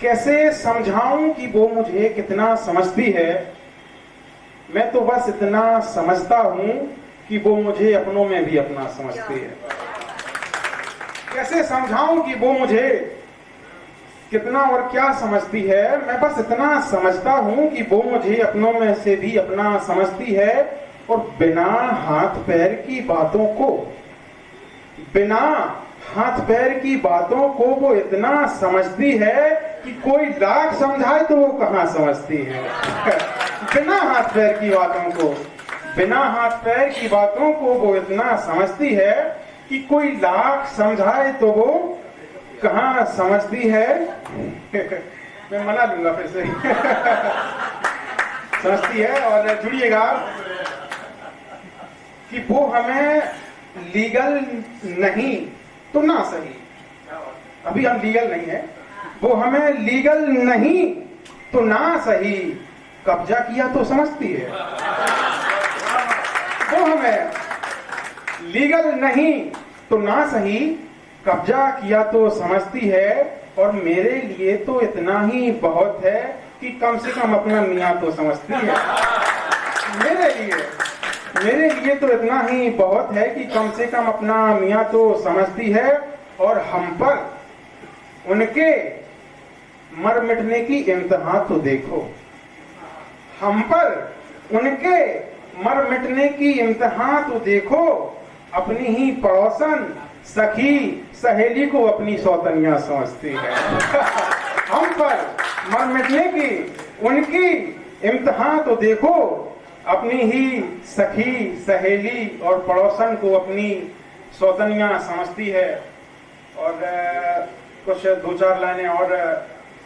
कैसे समझाऊं कि वो मुझे कितना समझती है, मैं तो बस इतना समझता हूं कि वो मुझे अपनों में भी अपना समझती है। कैसे समझाऊं कि वो मुझे कितना और क्या समझती है, मैं बस इतना समझता हूं कि वो मुझे अपनों में से भी अपना समझती है। और बिना हाथ पैर की बातों को वो इतना समझती है कि कोई लाख समझाए तो वो कहाँ समझती है। बिना हाथ पैर की बातों को वो इतना समझती है कि कोई लाख समझाए तो वो कहाँ समझती है। मैं मना लूंगा फिर से समझती है। और जुड़िएगा कि वो हमें लीगल नहीं तो ना सही, अभी हम लीगल नहीं है, वो हमें लीगल नहीं तो ना सही कब्जा किया तो समझती है। वो हमें लीगल नहीं तो ना सही कब्जा किया तो समझती है। और मेरे लिए तो इतना ही बहुत है कि कम से कम अपना मियाँ तो समझती है। मेरे लिए तो इतना ही बहुत है कि कम से कम अपना मियाँ तो समझती है। और हम पर उनके मर मिटने की इम्तिहान तो देखो, हम पर उनके मर मिटने की इम्तिहान तो देखो। अपनी ही पड़ोसन सखी सहेली को अपनी सौतनिया समझती है। हम पर मर मिटने की उनकी इम्तिहान तो देखो, अपनी ही सखी सहेली और पड़ोसन को अपनी सौतनिया समझती है। और कुछ दो चार लाइनें और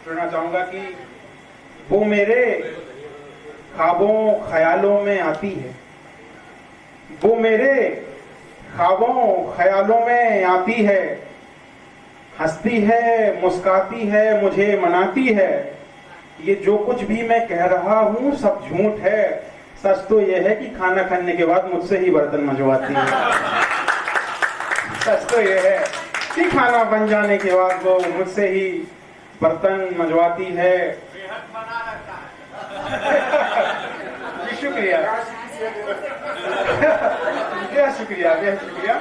पढ़ना चाहूँगा कि वो मेरे ख्वाबों ख्यालों में आती है, वो मेरे ख्वाबों ख्यालों में आती है, हंसती है मुस्काती है मुझे मनाती है। ये जो कुछ भी मैं कह रहा हूँ सब झूठ है, सच तो यह है कि खाना खाने के बाद मुझसे ही बर्तन मंजवाती है। सच तो यह है कि खाना बन जाने के बाद वो मुझसे ही बर्तन मंजवाती है। जी शुक्रिया, बेहद शुक्रिया, बेहद शुक्रिया।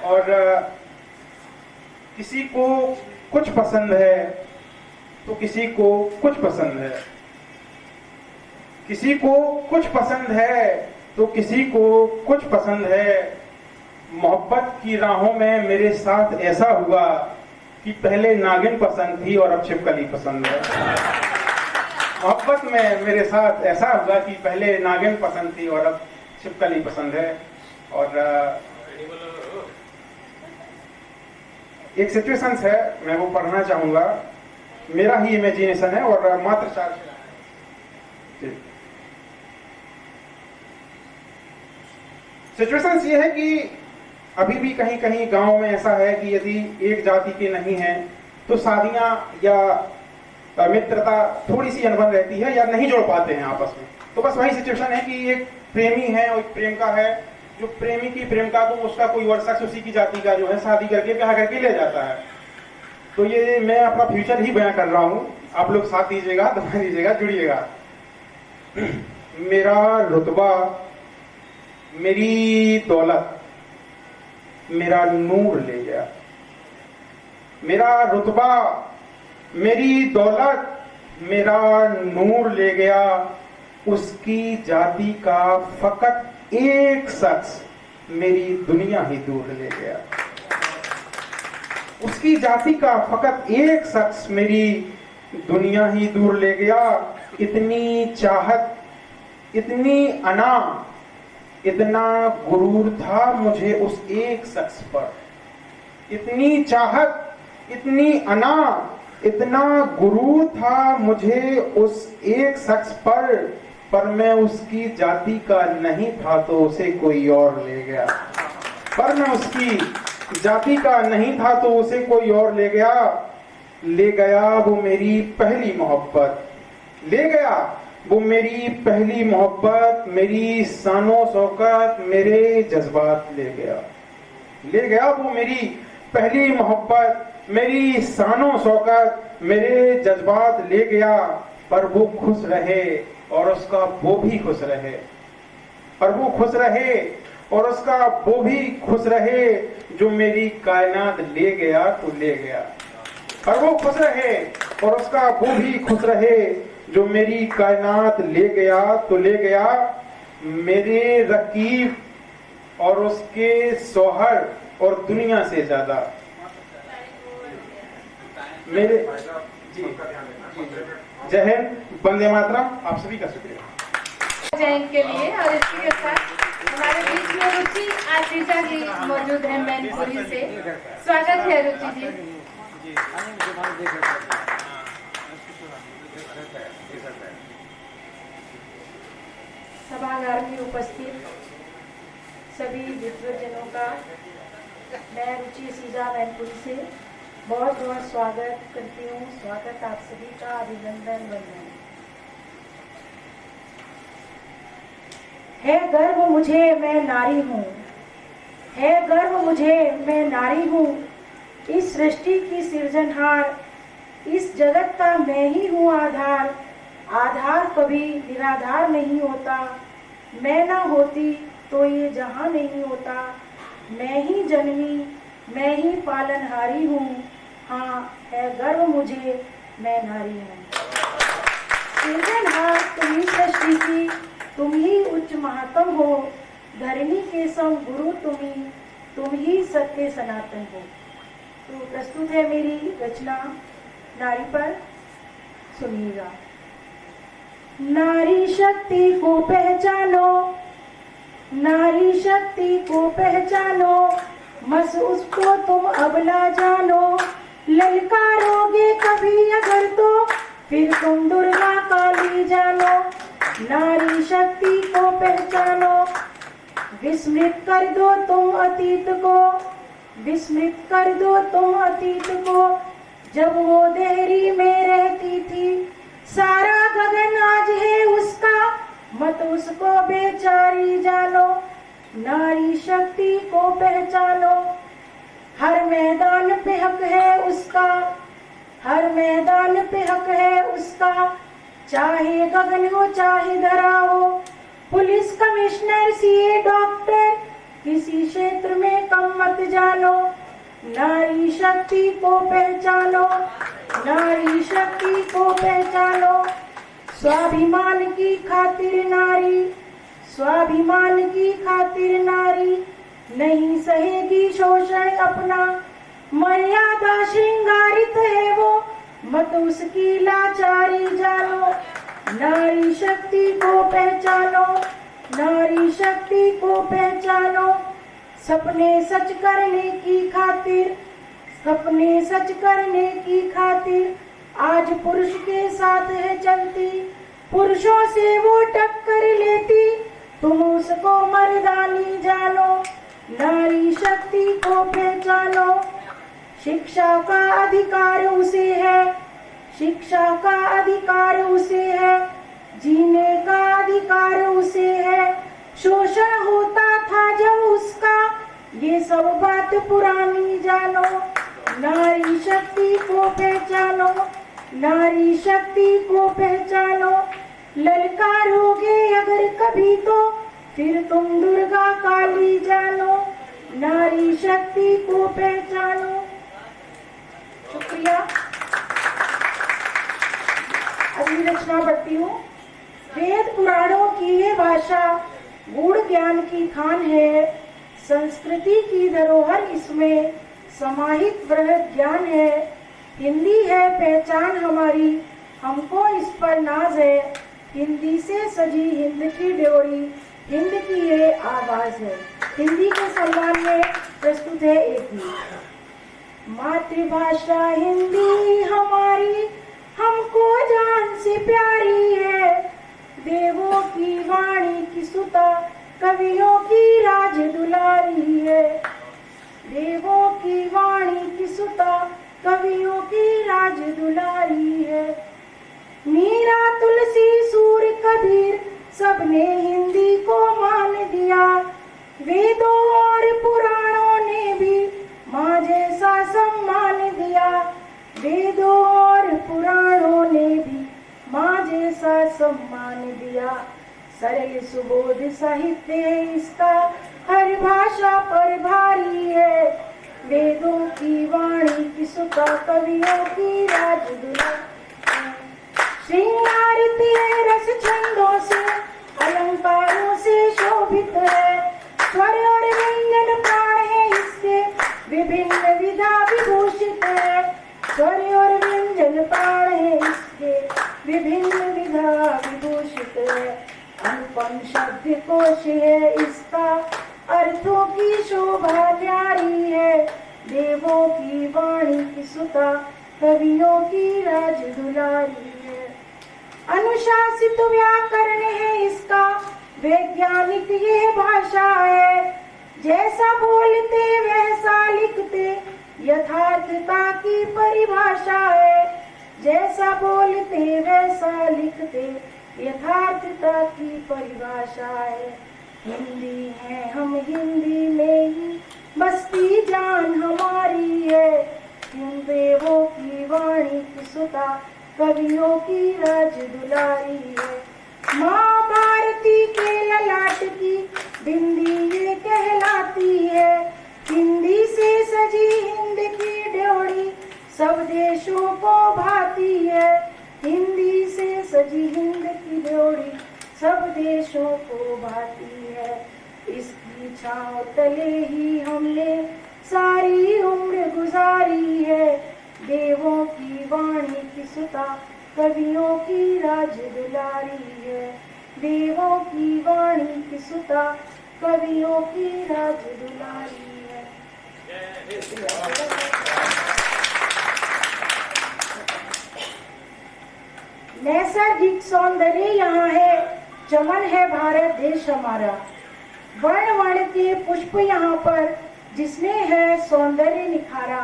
और किसी को कुछ पसंद है तो किसी को कुछ पसंद है, किसी को कुछ पसंद है तो किसी को कुछ पसंद है। मोहब्बत की राहों में मेरे साथ ऐसा हुआ कि पहले नागिन पसंद थी और अब छिपकली पसंद है। मोहब्बत में मेरे साथ ऐसा हुआ कि पहले नागिन पसंद थी और अब छिपकली पसंद है। और एक सिचुएशंस है, मैं वो पढ़ना चाहूंगा। मेरा ही इमेजिनेशन है और मात्र 4 सिचुएशंस ये है कि अभी भी कहीं कहीं गांव में ऐसा है कि यदि एक जाति के नहीं हैं तो शादियां या मित्रता थोड़ी सी अनबन रहती है या नहीं जोड़ पाते हैं आपस में। तो बस वही सिचुएशन है कि एक प्रेमी है और एक प्रेमिका है, जो प्रेमी की प्रेमिका को उसका कोई और शख्स उसी की जाति का जो है शादी करके ब्याह करके ले जाता है। तो ये मैं अपना फ्यूचर ही बयां कर रहा हूँ, आप लोग साथ दीजिएगा, दबा दीजिएगा, जुड़िएगा। मेरा रुतबा, मेरी दौलत मेरा नूर ले गया। मेरा रुतबा, मेरी दौलत मेरा नूर ले गया। उसकी जाति का फकत एक शख्स मेरी दुनिया ही दूर ले गया। उसकी जाति का फकत एक शख्स मेरी दुनिया ही दूर ले गया। इतनी चाहत, इतनी अना, इतना गुरूर था मुझे उस एक शख्स पर। इतनी चाहत, इतनी अना, इतना गुरूर था मुझे उस एक शख्स पर मैं उसकी जाति का नहीं था तो उसे कोई और ले गया। पर मैं उसकी जाति का नहीं था तो उसे कोई और ले गया। ले गया वो मेरी पहली मोहब्बत, ले गया वो मेरी पहली मोहब्बत, मेरी शानो शौकत, मेरे जज्बात ले गया। ले गया वो मेरी पहली मोहब्बत, मेरी शानो शौकत, मेरे जज्बात ले गया। पर वो खुश रहे और उसका वो भी खुश रहे, पर वो खुश रहे और उसका वो भी खुश रहे। जो मेरी कायनात ले गया तो ले गया, पर वो खुश रहे और उसका वो भी खुश रहे। जो मेरी कायनात ले गया तो ले गया। मेरे रकीब और उसके सोहर और दुनिया से ज्यादा मेरे जय हिंद, वंदे मातरम। आप सभी का शुक्रिया। जयंत के लिए और इसी के साथ हमारे बीच में रुचि आशीषा जी मौजूद है मैनपुरी से। स्वागत है रुचि जी। सभागार में उपस्थित सभी विद्वजनों का मैं रुचि सीजा मैनपुरी से बहुत बहुत स्वागत करती हूँ। स्वागत आप सभी का, अभिनंदन, वंदन। है गर्व मुझे मैं नारी हूँ, है गर्व मुझे मैं नारी हूँ। इस सृष्टि की सृजनहार, इस जगत का मैं ही हूँ आधार। आधार कभी निराधार नहीं होता, मैं ना होती तो ये जहां नहीं होता। मैं ही जन्मी, मैं ही पालनहारी हूँ। हाँ, है गर्व मुझे मैं नारी हूँ। सृजनहार तुम ही सृष्टि की, तुम ही उच्च महात्म हो। धरणी के सम गुरु तुम ही सत्य सनातन हो। तो प्रस्तुत है मेरी रचना नारी पर, सुनिएगा। नारी शक्ति को पहचानो, नारी शक्ति को पहचानो, मस उसको तुम अबला जानो। ललकारोगे कभी अगर तो फिर तुम दुर्गा काली जानो। नारी शक्ति को पहचानो, विस्मृत कर दो तुम अतीत को, विस्मृत कर दो तुम अतीत को। जब वो देहरी में रहती थी, सारा गगन आज है उसका, मत उसको बेचारी जानो। नारी शक्ति को पहचानो, हर मैदान पे हक है उसका, हर मैदान पे हक है उसका। चाहे गगन हो चाहे धरा हो, पुलिस कमिश्नर सीए डॉक्टर, किसी क्षेत्र में कम मत जानो। नारी शक्ति को पहचानो, नारी शक्ति को पहचानो। स्वाभिमान की खातिर नारी, स्वाभिमान की खातिर नारी नहीं सहेगी शोषण अपना। मर्यादा श्रृंगारित है वो, मत उसकी लाचारी जानो। नारी शक्ति को पहचानो, नारी शक्ति को पहचानो। सपने सच करने की खातिर, सपने सच करने की खातिर आज पुरुष के साथ है चलती। पुरुषों से वो टक्कर लेती, तुम उसको मर्दानी जानो। नारी शक्ति को पहचानो, शिक्षा का अधिकार उसे है, शिक्षा का अधिकार उसे है, जीने का अधिकार उसे है, शोषण होता था जब उसका, ये सब बात पुरानी जानो। नारी शक्ति को पहचानो, नारी शक्ति को पहचानो, ललकारोगे अगर कभी तो फिर तुम दुर्गा काली जानो। नारी शक्ति को पहचानो। शुक्रिया। अगली रचना पढ़ती हूँ। वेद पुराणों की ये भाषा गूढ़ ज्ञान की खान है, संस्कृति की धरोहर इसमें समाहित वृहद ज्ञान है। हिंदी है पहचान हमारी, हमको इस पर नाज है, हिंदी से सजी हिंद की ड्योढ़ी, हिंद की ये आवाज है। हिंदी के सम्मान में प्रस्तुत है एक गीत। मातृभाषा हिंदी हमारी हमको जान से प्यारी है, देवों की वाणी की सुता कवियों की राज दुलारी है। देवों की वाणी की सुता कवियों की राज दुलारी है। मीरा तुलसी सूर्य कबीर सबने हिंदी को मान दिया, वेदों और पुराणों ने भी माँ जैसा सम्मान दिया। वेदों और पुराणों ने भी माँ जैसा सम्मान दिया। सरल सुबोध साहित्य है इसका, हर भाषा पर भारी है, वेदों की वाणी की सुता कवियों की राज दुलारी। श्रृंगारित है रस छंदों से, अलंकारों से शोभित है, स्वर और व्यंजन प्राण है इसके, विभिन्न विधा विभूषित है। स्वर और व्यंजन प्राण है इसके, विभिन्न विधा विभूषित है। अनुपम शब्द कोश है इसका, अर्थों की शोभा न्यारी है, देवों की वाणी की सुता कवियों की राज दुलारी है। अनुशासित व्याकरण है इसका, वैज्ञानिक ये भाषा है, जैसा बोलते वैसा लिखते यथार्थता की परिभाषा है। जैसा बोलते वैसा लिखते यथार्थता की परिभाषा है। हिंदी है हम हिंदी में ही बसती जान हमारी है, इन देवों की वाणी की सुता कवियों की राज दुलारी है। माँ भारती के ललाट की बिंदी ये कहलाती है, हिंदी से सजी हिंद की ड्योढ़ी सब देशों को भाती है। हिंदी से सजी हिंद की ड्योढ़ी सब देशों को भाती है। इसकी छाँव तले ही हमने सारी उम्र गुजारी है, देवों की वाणी की सुता कवियों की राज दुलारी है। देवों की वाणी की सुता कवियों की राज दुलारी है। नैसर्गिक सौंदर्य यहाँ है, चमन है भारत देश हमारा। वर्ण वर्ण के पुष्प यहाँ पर जिसने है सौंदर्य निखारा।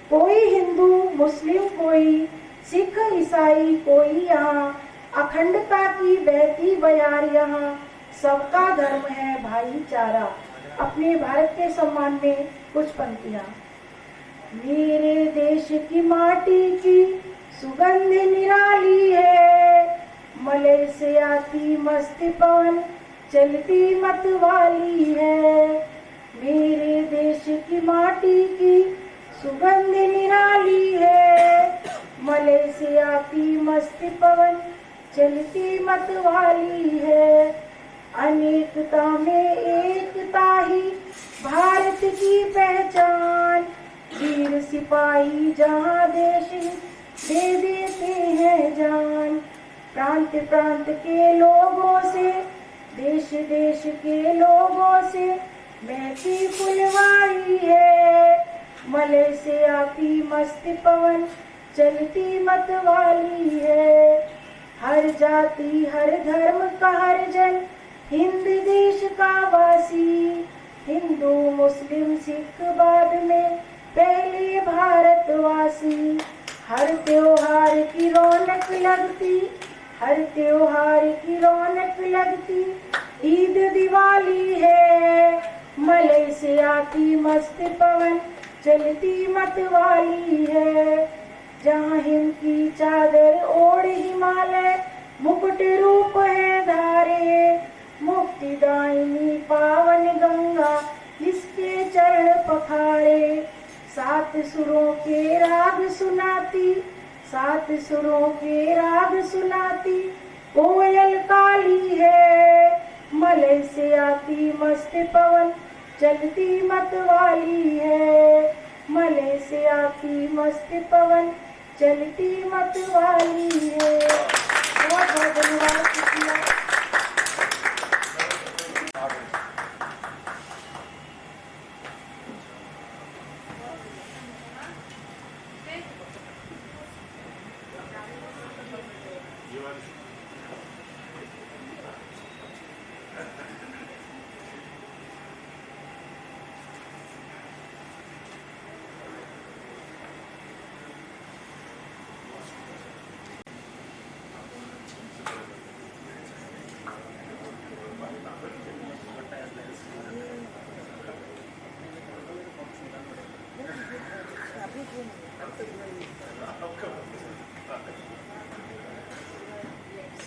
कोई हिंदू मुस्लिम कोई सिख ईसाई कोई यहाँ, अखंडता की बहती बयार यहाँ, सबका धर्म है भाईचारा। अपने भारत के सम्मान में कुछ पंक्तियाँ। मेरे देश की माटी की सुगंध निराली है, मलय से आती मस्त पवन चलती मत वाली है। मेरे देश की माटी की सुगंध निराली है, मलय से आती मस्त पवन चलती मत वाली है। अनेकता में एकता ही भारत की पहचान, वीर सिपाही जहाँ देश दे देते हैं जान। प्रांत प्रांत के लोगों से देश देश के लोगों से महकी फुलवारी है, मलय से आती मस्त पवन चलती मत वाली है। हर जाति हर धर्म का हर जन हिंद देश का वासी, हिंदू मुस्लिम सिख बाद में पहले भारतवासी। हर त्योहार की रौनक लगती, हर त्योहार की रौनक लगती, ईद दिवाली है, मलय से आती मस्त पवन, चलती मत वाली है। जहाँ हिम की चादर ओढ़ हिमालय, मुकुट रूप है धारे, मुक्तिदायिनी पावन गंगा, इसके चरण पखारे। सात सुरों के राग सुनाती, सात सुरों के राग सुनाती, कोयल काली है, मलय से आती मस्त पवन, चलती मत वाली है। मलय से आती मस्त पवन, चलती मत वाली है। बहुत बहुत धन्यवाद शुक्रिया।